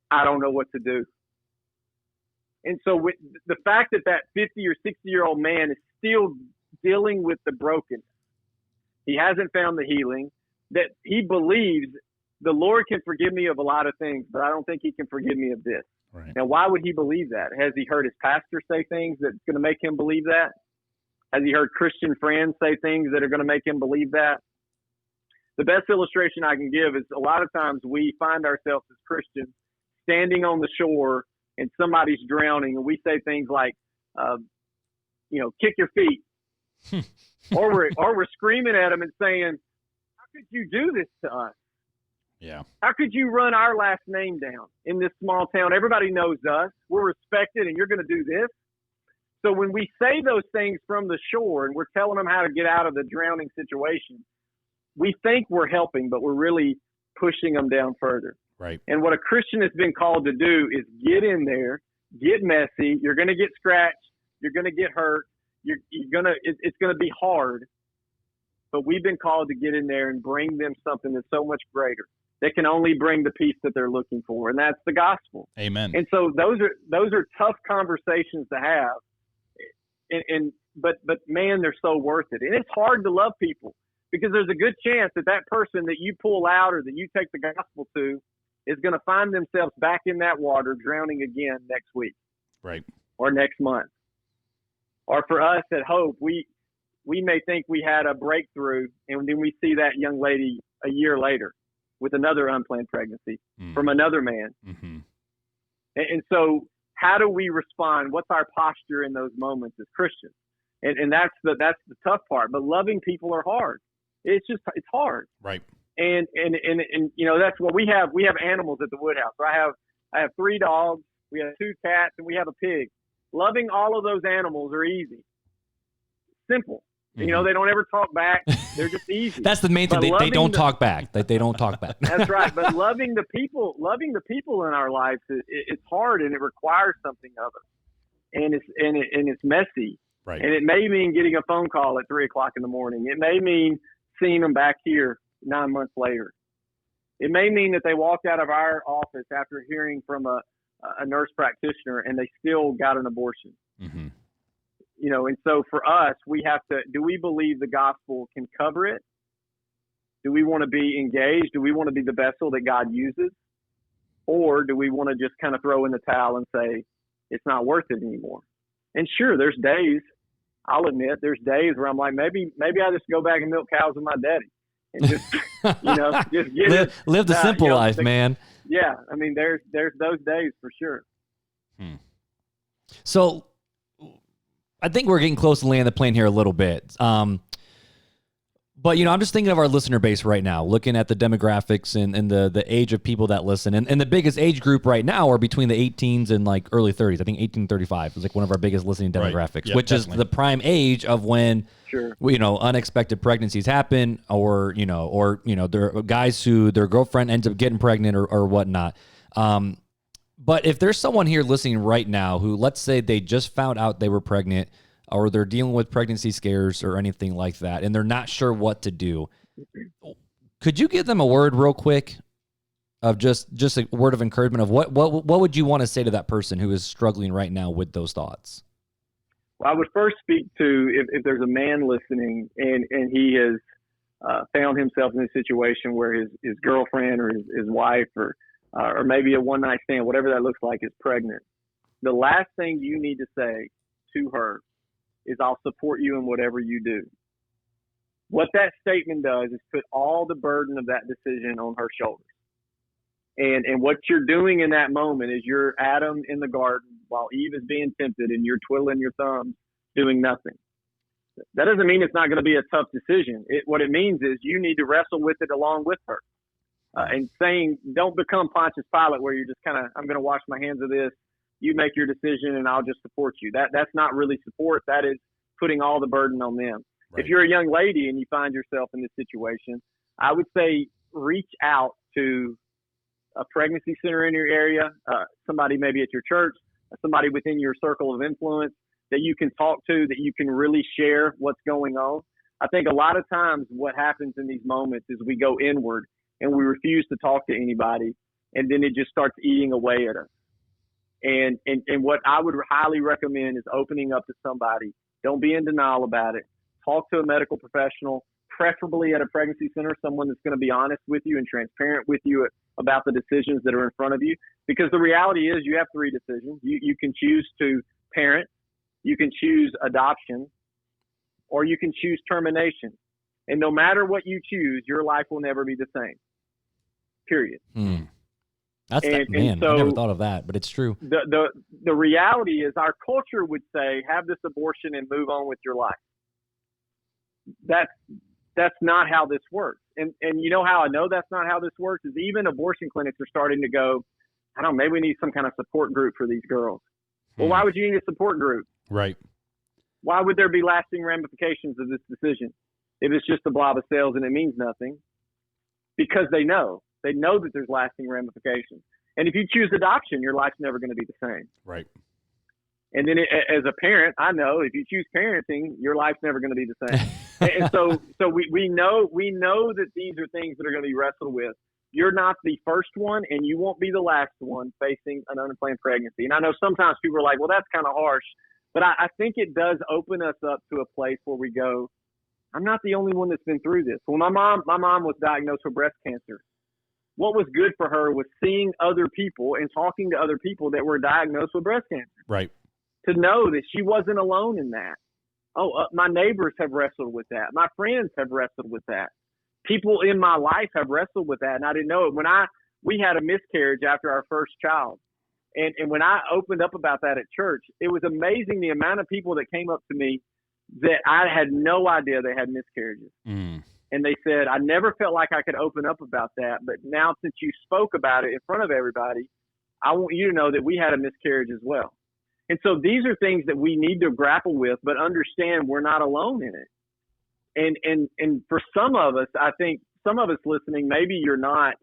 I don't know what to do. And so with the fact that 50 or 60-year-old man is still dealing with the brokenness, he hasn't found the healing, that he believes the Lord can forgive me of a lot of things, but I don't think he can forgive me of this. Right. Now, why would he believe that? Has he heard his pastor say things that's going to make him believe that? Has he heard Christian friends say things that are going to make him believe that? The best illustration I can give is a lot of times we find ourselves as Christians standing on the shore and somebody's drowning, and we say things like, kick your feet. or we're screaming at them and saying, how could you do this to us? Yeah. How could you run our last name down in this small town? Everybody knows us. We're respected, and you're going to do this. So when we say those things from the shore and we're telling them how to get out of the drowning situation, we think we're helping, but we're really pushing them down further. Right. And what a Christian has been called to do is get in there, get messy. You're going to get scratched. You're going to get hurt. It's going to be hard. But we've been called to get in there and bring them something that's so much greater, that can only bring the peace that they're looking for, and that's the gospel. Amen. And so those are tough conversations to have. But man, they're so worth it. And it's hard to love people because there's a good chance that person that you pull out or that you take the gospel to is going to find themselves back in that water drowning again next week. Right. Or next month. Or for us at Hope, we may think we had a breakthrough, and then we see that young lady a year later with another unplanned pregnancy from another man. Mm-hmm. And so how do we respond? What's our posture in those moments as Christians? And that's the tough part. But loving people are hard. It's hard. Right. And that's what we have. We have animals at the Woodhouse. I have 3 dogs, we have 2 cats, and we have a pig. Loving all of those animals are easy. Simple. Mm-hmm. They don't ever talk back. They're just easy. That's the main thing. They don't talk back. They don't talk back. That's right. But loving the people in our lives, it's hard, and it requires something of us. And it's messy. Right. And it may mean getting a phone call at 3:00 in the morning. It may mean seeing them back here 9 months later. It may mean that they walked out of our office after hearing from a nurse practitioner and they still got an abortion. Mm-hmm. And so for us, we have to, do we believe the gospel can cover it? Do we want to be engaged? Do we want to be the vessel that God uses? Or do we want to just kind of throw in the towel and say, it's not worth it anymore? And sure, there's days, I'll admit, there's days where I'm like, maybe I just go back and milk cows with my daddy and just, just get live the simple life, man. Yeah. I mean, there's those days for sure. So I think we're getting close to landing the plane here a little bit. But, I'm just thinking of our listener base right now, looking at the demographics and the age of people that listen. And the biggest age group right now are between the 18s and like early 30s. I think 18 to 35 is like one of our biggest listening demographics, right. Yep, which definitely. is the prime age of when, sure, unexpected pregnancies happen or there are guys who their girlfriend ends up getting pregnant or whatnot. But if there's someone here listening right now who, let's say they just found out they were pregnant, or they're dealing with pregnancy scares or anything like that, and they're not sure what to do. Could you give them a word real quick of just a word of encouragement of what would you want to say to that person who is struggling right now with those thoughts? Well, I would first speak to if there's a man listening and he has found himself in a situation where his girlfriend or his wife or maybe a one night stand, whatever that looks like, is pregnant. The last thing you need to say to her is, "I'll support you in whatever you do." What that statement does is put all the burden of that decision on her shoulders. And what you're doing in that moment is you're Adam in the garden while Eve is being tempted and you're twiddling your thumbs doing nothing. That doesn't mean it's not going to be a tough decision. What it means is you need to wrestle with it along with her. And saying, don't become Pontius Pilate where you're just kind of, I'm going to wash my hands of this. You make your decision and I'll just support you. That's not really support. That is putting all the burden on them. Right. If you're a young lady and you find yourself in this situation, I would say reach out to a pregnancy center in your area, somebody maybe at your church, somebody within your circle of influence that you can talk to, that you can really share what's going on. I think a lot of times what happens in these moments is we go inward and we refuse to talk to anybody, and then it just starts eating away at us. And what I would highly recommend is opening up to somebody. Don't be in denial about it. Talk to a medical professional, preferably at a pregnancy center, someone that's going to be honest with you and transparent with you about the decisions that are in front of you. Because the reality is you have three decisions. You can choose to parent, you can choose adoption, or you can choose termination. And no matter what you choose, your life will never be the same. Period. That's and so I never thought of that, but it's true. The reality is our culture would say, have this abortion and move on with your life. That's not how this works. And you know how I know that's not how this works is even abortion clinics are starting to go, I don't know, maybe we need some kind of support group for these girls. Well, why would you need a support group? Right. Why would there be lasting ramifications of this decision if it's just a blob of cells and it means nothing? Because they know that there's lasting ramifications. And if you choose adoption, your life's never going to be the same. Right. And then as a parent, I know if you choose parenting, your life's never going to be the same. And so we know that these are things that are going to be wrestled with. You're not the first one, and you won't be the last one facing an unplanned pregnancy. And I know sometimes people are like, well, that's kind of harsh. But I think it does open us up to a place where we go, I'm not the only one that's been through this. When my mom was diagnosed with breast cancer, what was good for her was seeing other people and talking to other people that were diagnosed with breast cancer. Right. To know that she wasn't alone in that. My neighbors have wrestled with that. My friends have wrestled with that. People in my life have wrestled with that, and I didn't know it. We had a miscarriage after our first child, and when I opened up about that at church, it was amazing the amount of people that came up to me that I had no idea they had miscarriages. And they said, I never felt like I could open up about that, but now since you spoke about it in front of everybody, I want you to know that we had a miscarriage as well. And so these are things that we need to grapple with, but understand we're not alone in it. And for some of us, I think some of us listening, maybe you're not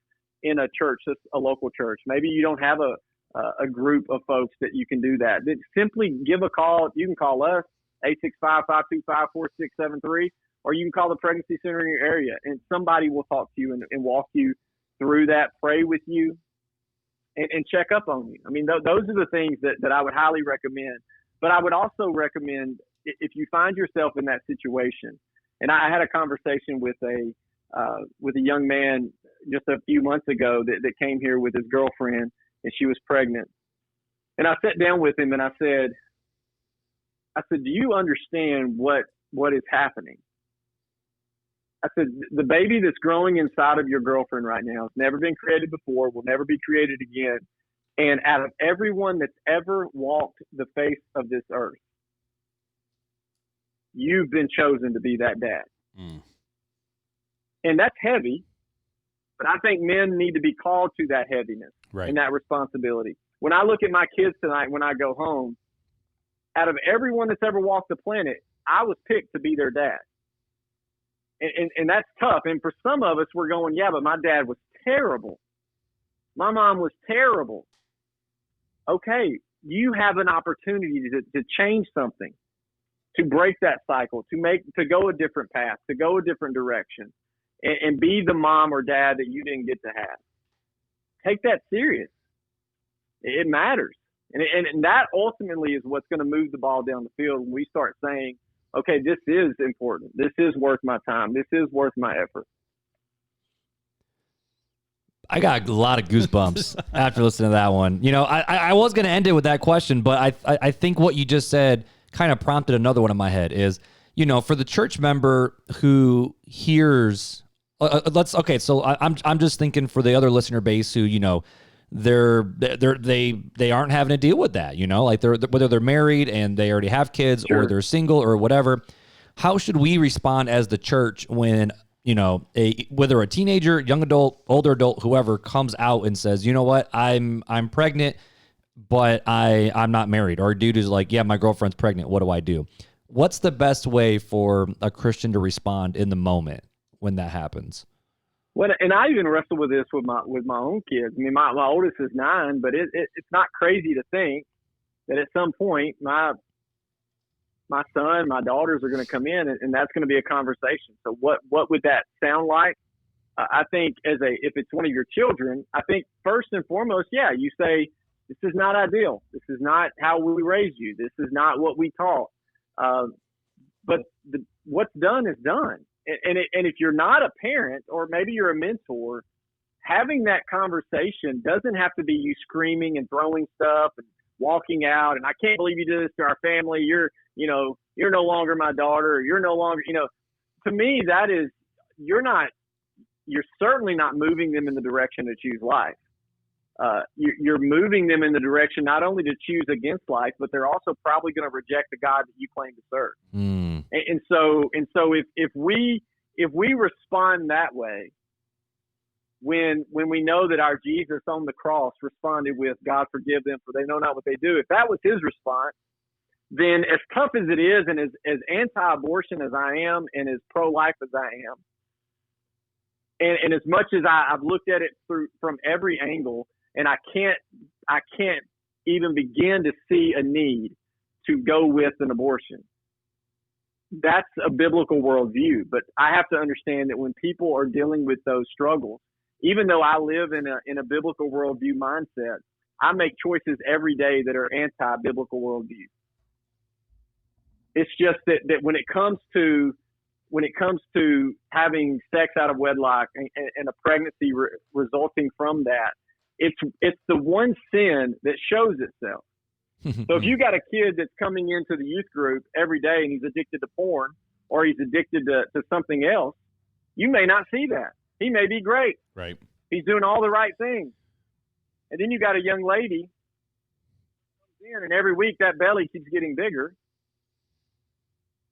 in a church, just a local church. Maybe you don't have a group of folks that you can do that. Then simply give a call. You can call us, 865-525-4673, or you can call the pregnancy center in your area, and somebody will talk to you and walk you through that, pray with you, and check up on you. I mean, those are the things that I would highly recommend. But I would also recommend if you find yourself in that situation, and I had a conversation with a young man just a few months ago that came here with his girlfriend, and she was pregnant. And I sat down with him and I said, do you understand what is happening? I said, the baby that's growing inside of your girlfriend right now has never been created before, will never be created again. And out of everyone that's ever walked the face of this earth, you've been chosen to be that dad. And that's heavy, but I think men need to be called to that heaviness and that responsibility. When I look at my kids tonight, when I go home, out of everyone that's ever walked the planet, I was picked to be their dad. And that's tough. And for some of us, we're going, yeah, but my dad was terrible. My mom was terrible. Okay, you have an opportunity to change something. to break that cycle, to go a different path, to go a different direction, and be the mom or dad that you didn't get to have. Take that serious. It matters. And that ultimately is what's going to move the ball down the field when we start saying, okay, this is important. This is worth my time. This is worth my effort. I got a lot of goosebumps after listening to that one. You know, I was going to end it with that question, but I think what you just said kind of prompted another one in my head is, you know, for the church member who hears, so I'm just thinking for the other listener base who, you know, they aren't having to deal with that, you know, like whether they're married and they already have kids or they're single or whatever. How should we respond as the church when, you know, whether a teenager, young adult, older adult, whoever comes out and says, you know what, I'm pregnant, but I'm not married, or a dude who's like, yeah, my girlfriend's pregnant. What do I do? What's the best way for a Christian to respond in the moment when that happens? Well, and I even wrestle with this with my own kids. I mean, my oldest is 9, but it's not crazy to think that at some point my son, my daughters are going to come in, and that's going to be a conversation. So what would that sound like? I think if it's one of your children, I think first and foremost, you say, this is not ideal. This is not how we raised you. This is not what we taught. But what's done is done. And if you're not a parent, or maybe you're a mentor, having that conversation doesn't have to be you screaming and throwing stuff and walking out. And I can't believe you did this to our family. You're no longer my daughter. Or you're no longer, to me, that is, you're certainly not moving them in the direction to choose life. You're moving them in the direction not only to choose against life, but they're also probably going to reject the God that you claim to serve. Mm. And so if we respond that way, when we know that our Jesus on the cross responded with, God forgive them, for they know not what they do. If that was his response, then as tough as it is, and as anti-abortion as I am, and as pro-life as I am, and as much as I've looked at it from every angle, and I can't even begin to see a need to go with an abortion. That's a biblical worldview, but I have to understand that when people are dealing with those struggles, even though I live in a biblical worldview mindset, I make choices every day that are anti-biblical worldview. It's just that when it comes to having sex out of wedlock and a pregnancy resulting from that, it's the one sin that shows itself. So if you got a kid that's coming into the youth group every day and he's addicted to porn, or he's addicted to something else, you may not see that. He may be great. Right. He's doing all the right things. And then you got a young lady, and every week that belly keeps getting bigger.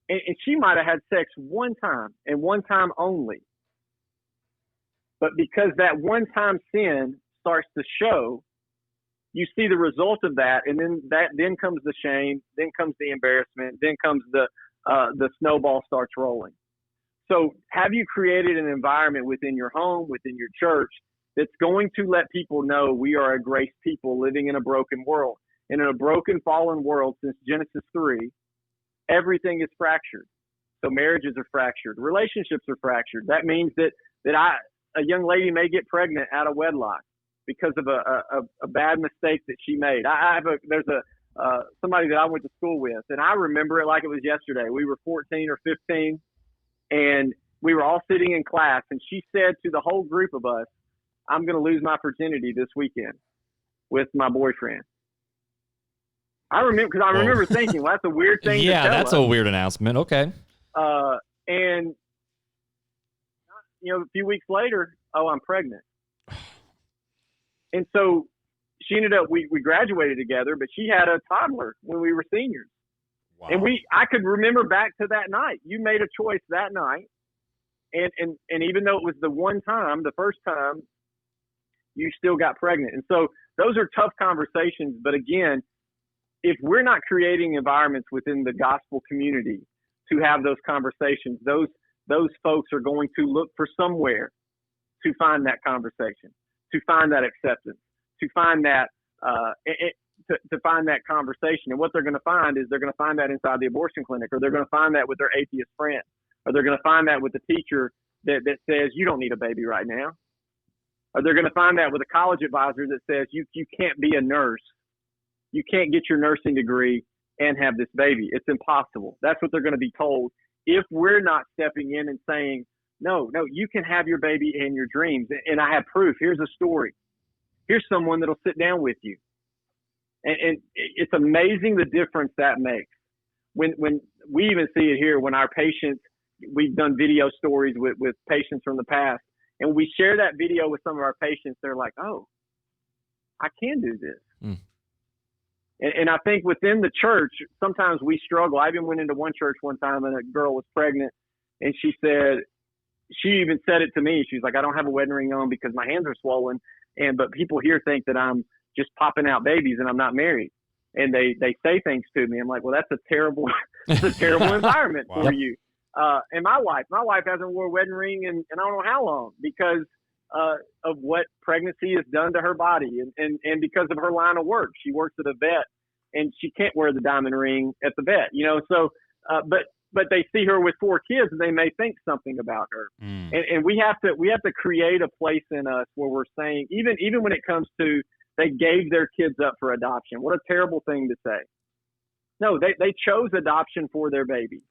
And she might have had sex one time, and one time only. But because that one time sin starts to show, you see the result of that, and then comes the shame, then comes the embarrassment, then comes the snowball starts rolling. So have you created an environment within your home, within your church, that's going to let people know we are a grace people living in a broken world? And in a broken, fallen world since Genesis 3, everything is fractured. So marriages are fractured. Relationships are fractured. That means that a young lady may get pregnant out of wedlock because of a bad mistake that she made. There's somebody that I went to school with, and I remember it like it was yesterday. We were 14 or 15, and we were all sitting in class, and she said to the whole group of us, I'm going to lose my virginity this weekend with my boyfriend. I remember thinking, well, that's a weird thing to tell that's us. a weird announcement. Okay. And a few weeks later, I'm pregnant. And so she ended up, we graduated together, but she had a toddler when we were seniors. Wow. And I could remember back to that night. You made a choice that night. And even though it was the first time, you still got pregnant. And so those are tough conversations. But again, if we're not creating environments within the gospel community to have those conversations, those folks are going to look for somewhere to find that conversation, to find that acceptance, to find that to find that conversation. And what they're going to find is they're going to find that inside the abortion clinic, or they're going to find that with their atheist friend, or they're going to find that with the teacher that says you don't need a baby right now. Or they're going to find that with a college advisor that says you can't be a nurse. You can't get your nursing degree and have this baby. It's impossible. That's what they're going to be told if we're not stepping in and saying, no, you can have your baby and your dreams. And I have proof. Here's a story. Here's someone that'll sit down with you. And it's amazing the difference that makes. When we even see it here, when our patients, we've done video stories with patients from the past, and we share that video with some of our patients, they're like, oh, I can do this. Mm. And I think within the church, sometimes we struggle. I even went into one church one time and a girl was pregnant, and she even said it to me. She's like, I don't have a wedding ring on because my hands are swollen. But people here think that I'm just popping out babies and I'm not married. And they say things to me. I'm like, well, that's a terrible environment Wow. for you. And my wife hasn't wore a wedding ring in I don't know how long because of what pregnancy has done to her body and because of her line of work. She works at a vet and she can't wear the diamond ring at the vet, so, but they see her with 4 kids and they may think something about her. Mm. And we have to create a place in us where we're saying, even when it comes to, they gave their kids up for adoption. What a terrible thing to say. No, they chose adoption for their baby.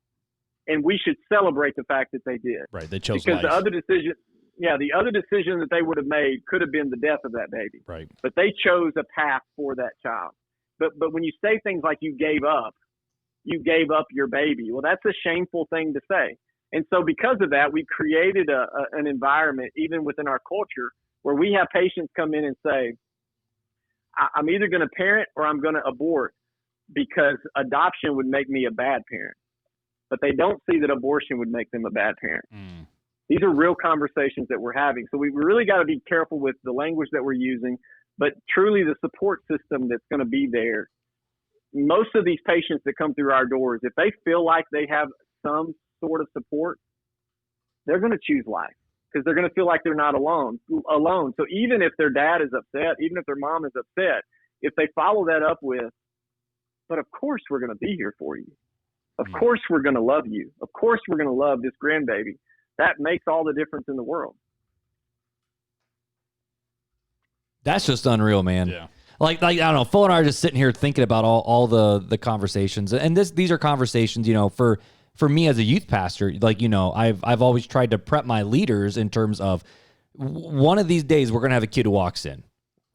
And we should celebrate the fact that they did. Right. They chose because life. the other decision that they would have made could have been the death of that baby. Right. But they chose a path for that child. But when you say things like you gave up your baby, well, that's a shameful thing to say. And so because of that, we created an environment, even within our culture, where we have patients come in and say, I'm either going to parent or I'm going to abort because adoption would make me a bad parent. But they don't see that abortion would make them a bad parent. Mm. These are real conversations that we're having. So we really got to be careful with the language that we're using, but truly the support system that's going to be there. Most of these patients that come through our doors, if they feel like they have some sort of support, they're going to choose life because they're going to feel like they're not alone. So even if their dad is upset, even if their mom is upset, if they follow that up with, but of course we're going to be here for you. Of course we're going to love you. Of course we're going to love this grandbaby. That makes all the difference in the world. That's just unreal, man. Yeah. Like I don't know, Fuller and I are just sitting here thinking about all the conversations. And these are conversations, for me as a youth pastor, I've always tried to prep my leaders in terms of one of these days we're going to have a kid who walks in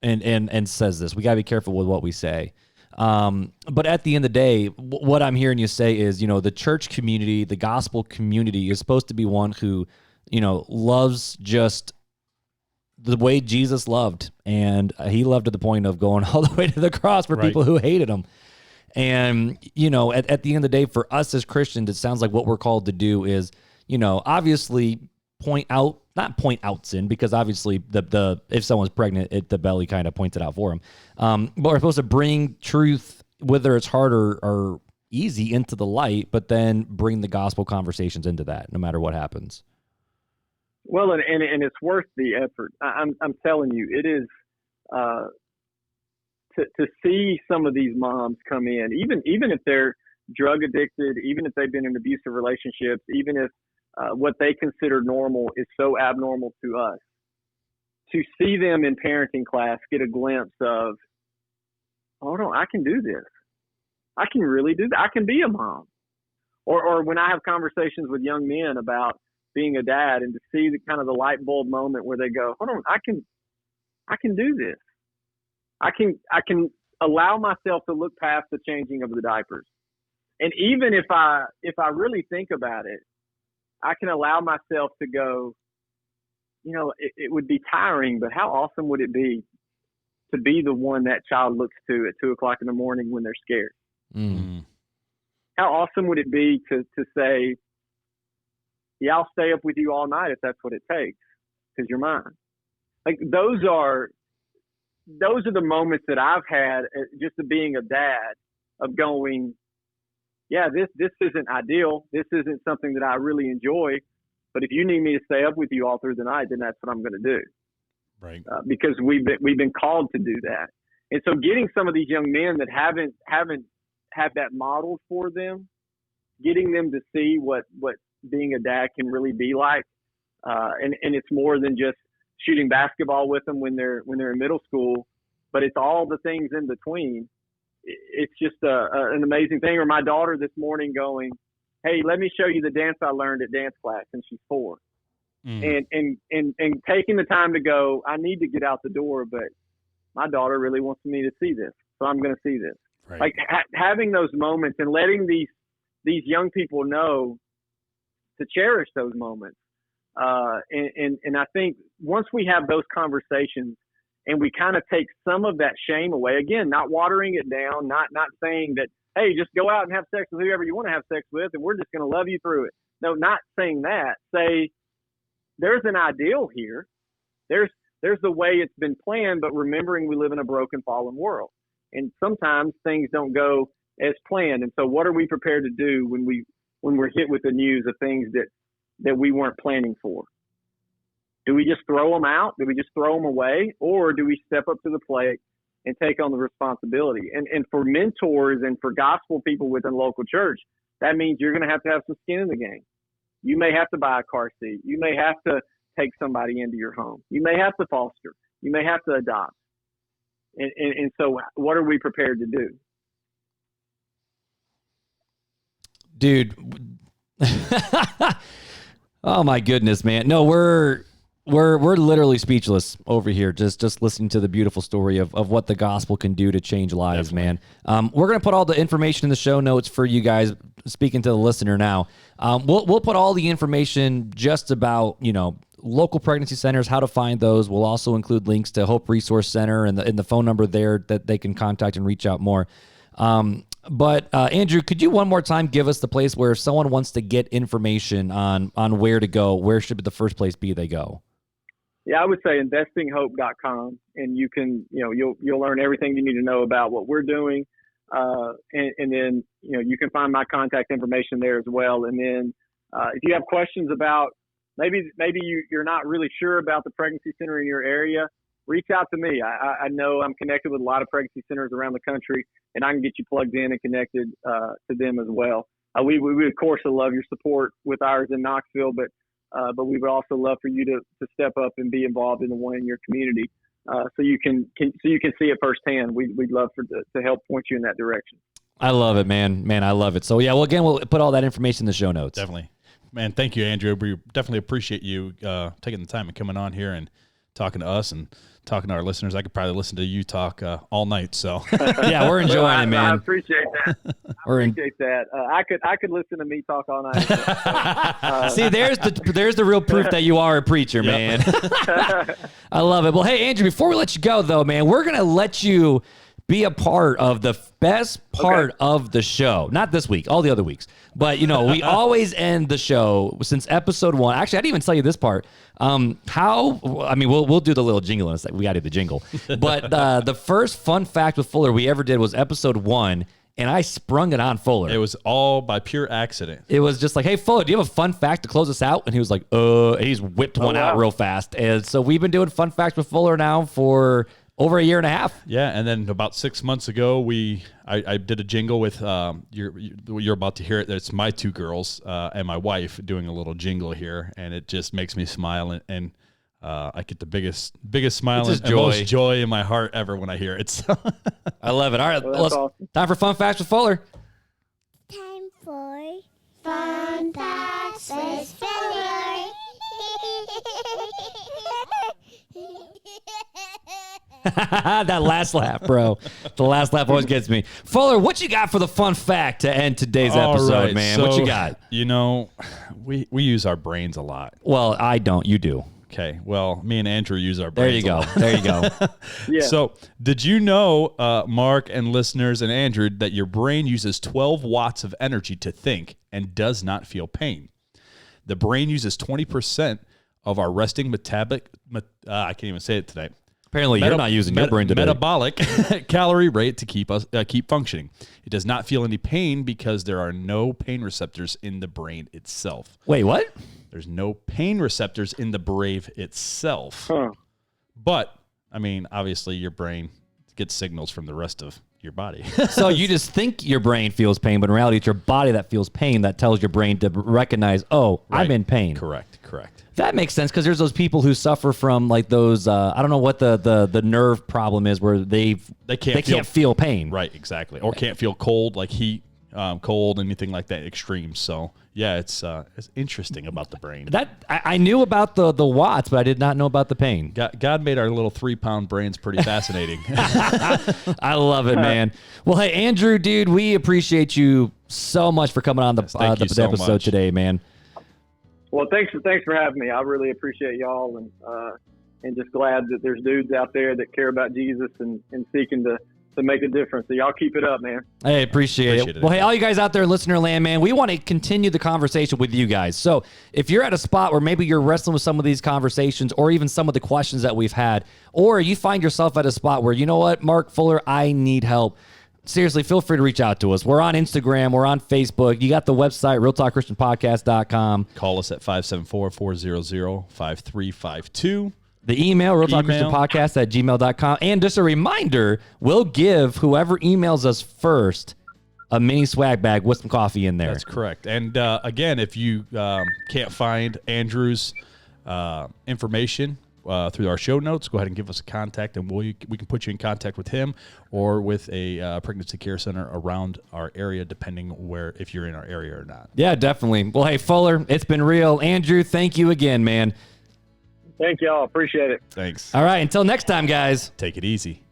and says this. We got to be careful with what we say. But at the end of the day, what I'm hearing you say is, the church community, the gospel community is supposed to be one who, loves just the way Jesus loved. And he loved to the point of going all the way to the cross for people who hated him. And, at the end of the day, for us as Christians, it sounds like what we're called to do is, obviously not point out sin, because obviously the if someone's pregnant, the belly kind of points it out for them. But we're supposed to bring truth, whether it's hard or easy, into the light, but then bring the gospel conversations into that, no matter what happens. Well, and it's worth the effort. I'm telling you, it is to see some of these moms come in, even if they're drug addicted, even if they've been in abusive relationships, even if what they consider normal is so abnormal to us, to see them in parenting class get a glimpse of, hold on, I can do this. I can really do that. I can be a mom. Or when I have conversations with young men about being a dad, and to see the kind of the light bulb moment where they go, hold on, I can do this. I can allow myself to look past the changing of the diapers. And even if I really think about it, I can allow myself to go, it would be tiring, but how awesome would it be to be the one that child looks to at 2:00 in the morning when they're scared? Mm. How awesome would it be to say, yeah, I'll stay up with you all night if that's what it takes, because you're mine. Like those are the moments that I've had just of being a dad, of going, yeah, this isn't ideal. This isn't something that I really enjoy. But if you need me to stay up with you all through the night, then that's what I'm going to do. Right. Because we've been called to do that. And so getting some of these young men that haven't had that modeled for them, getting them to see what being a dad can really be like. And it's more than just shooting basketball with them when they're in middle school, but it's all the things in between. It's just an amazing thing. Or my daughter this morning going, "Hey, let me show you the dance I learned at dance class," and she's 4. And taking the time to go, I need to get out the door, but my daughter really wants me to see this, so I'm going to see this. Right. Like having those moments and letting these young people know to cherish those moments. And I think once we have those conversations and we kind of take some of that shame away, again, not watering it down, not saying that, hey, just go out and have sex with whoever you want to have sex with, and we're just going to love you through it. No, not saying that. Say, there's an ideal here. There's the way it's been planned, but remembering we live in a broken, fallen world. And sometimes things don't go as planned. And so what are we prepared to do when we're hit with the news of things that we weren't planning for? Do we just throw them out? Do we just throw them away? Or do we step up to the plate and take on the responsibility? And for mentors and for gospel people within local church, that means you're going to have some skin in the game. You may have to buy a car seat. You may have to take somebody into your home. You may have to foster. You may have to adopt. And so what are we prepared to do? Dude. Oh my goodness, man. No, we're literally speechless over here just listening to the beautiful story of what the gospel can do to change lives. Definitely. Man. We're going to put all the information in the show notes for you guys, speaking to the listener now. We'll put all the information just about, local pregnancy centers, how to find those. We'll also include links to Hope Resource Center and the phone number there that they can contact and reach out more. But Andrew, could you one more time give us the place where if someone wants to get information on where to go, where should the first place be they go? Yeah, I would say investinghope.com, and you can, you'll learn everything you need to know about what we're doing. And then, you can find my contact information there as well. And then if you have questions about maybe you're not really sure about the pregnancy center in your area, reach out to me. I know I'm connected with a lot of pregnancy centers around the country, and I can get you plugged in and connected to them as well. We of course love your support with ours in Knoxville, but we would also love for you to step up and be involved in the one in your community, so you can see it firsthand. We'd love to help point you in that direction. I love it, man. I love it. So yeah, well, again, we'll put all that information in the show notes. Definitely, man. Thank you, Andrew. We definitely appreciate you taking the time and coming on here and talking to us and talking to our listeners. I could probably listen to you talk all night. So yeah, we're enjoying it, man. I appreciate that. I could listen to me talk all night. See, there's the real proof that you are a preacher, man. I love it. Well, hey, Andrew, before we let you go, though, man, we're going to let you be a part of the best part of the show. Not this week, all the other weeks. But, we always end the show since episode 1. Actually, I didn't even tell you this part. We'll do the little jingle in a second. We got to do the jingle. But the first fun fact with Fuller we ever did was episode 1. And I sprung it on Fuller. It was all by pure accident. It was just like, hey, Fuller, do you have a fun fact to close us out? And he was like, he's whipped one out real fast. And so we've been doing fun facts with Fuller now for over a year and a half. Yeah, and then about 6 months ago, I did a jingle with you're about to hear it. It's my 2 girls and my wife doing a little jingle here, and it just makes me smile, and I get the biggest smile and most joy in my heart ever when I hear it. So. I love it. All right, awesome. Time for fun facts with Fuller. Time for fun facts with Fuller. That last laugh, bro. The last laugh always gets me. Fuller, what you got for the fun fact to end today's episode, man? So, what you got? We use our brains a lot. Well, I don't. You do. Okay. Well, me and Andrew use our brains a lot. There you go. Yeah. So, did you know, Mark and listeners and Andrew, that your brain uses 12 watts of energy to think and does not feel pain? The brain uses 20% of our resting metabolic. I can't even say it today. Apparently, you're not using your brain today. Metabolic calorie rate to keep functioning. It does not feel any pain because there are no pain receptors in the brain itself. Wait, what? There's no pain receptors in the brain itself. Huh. But, obviously your brain gets signals from the rest of your body. So you just think your brain feels pain, but in reality, it's your body that feels pain that tells your brain to recognize, oh, I'm in pain. Correct. That makes sense because there's those people who suffer from like those, I don't know what the nerve problem is where they can't feel pain. Right, exactly. Or can't feel cold, like heat, cold, anything like that, extreme. So, yeah, it's interesting about the brain. That I knew about the watts, but I did not know about the pain. God made our little 3-pound brains pretty fascinating. I love it, man. Well, hey, Andrew, dude, we appreciate you so much for coming on the episode today, man. Well, thanks for having me. I really appreciate y'all, and just glad that there's dudes out there that care about Jesus and seeking to make a difference. So y'all keep it up, man. Hey, appreciate it. Well, hey, all you guys out there in listener land, man, we want to continue the conversation with you guys. So if you're at a spot where maybe you're wrestling with some of these conversations or even some of the questions that we've had, or you find yourself at a spot where, you know what, Marc Fuller, I need help. Seriously, feel free to reach out to us. We're on Instagram. We're on Facebook. You got the website, realtalkchristianpodcast.com. Call us at 574-400-5352. The email, realtalkchristianpodcast@gmail.com. And just a reminder, we'll give whoever emails us first a mini swag bag with some coffee in there. That's correct. And again, if you can't find Andrew's information through our show notes, go ahead and give us a contact, and we can put you in contact with him or with a pregnancy care center around our area, depending if you're in our area or not. Yeah, definitely. Well, hey, Fuller, it's been real. Andrew, thank you again, man. Thank y'all. Appreciate it. Thanks. All right. Until next time, guys. Take it easy.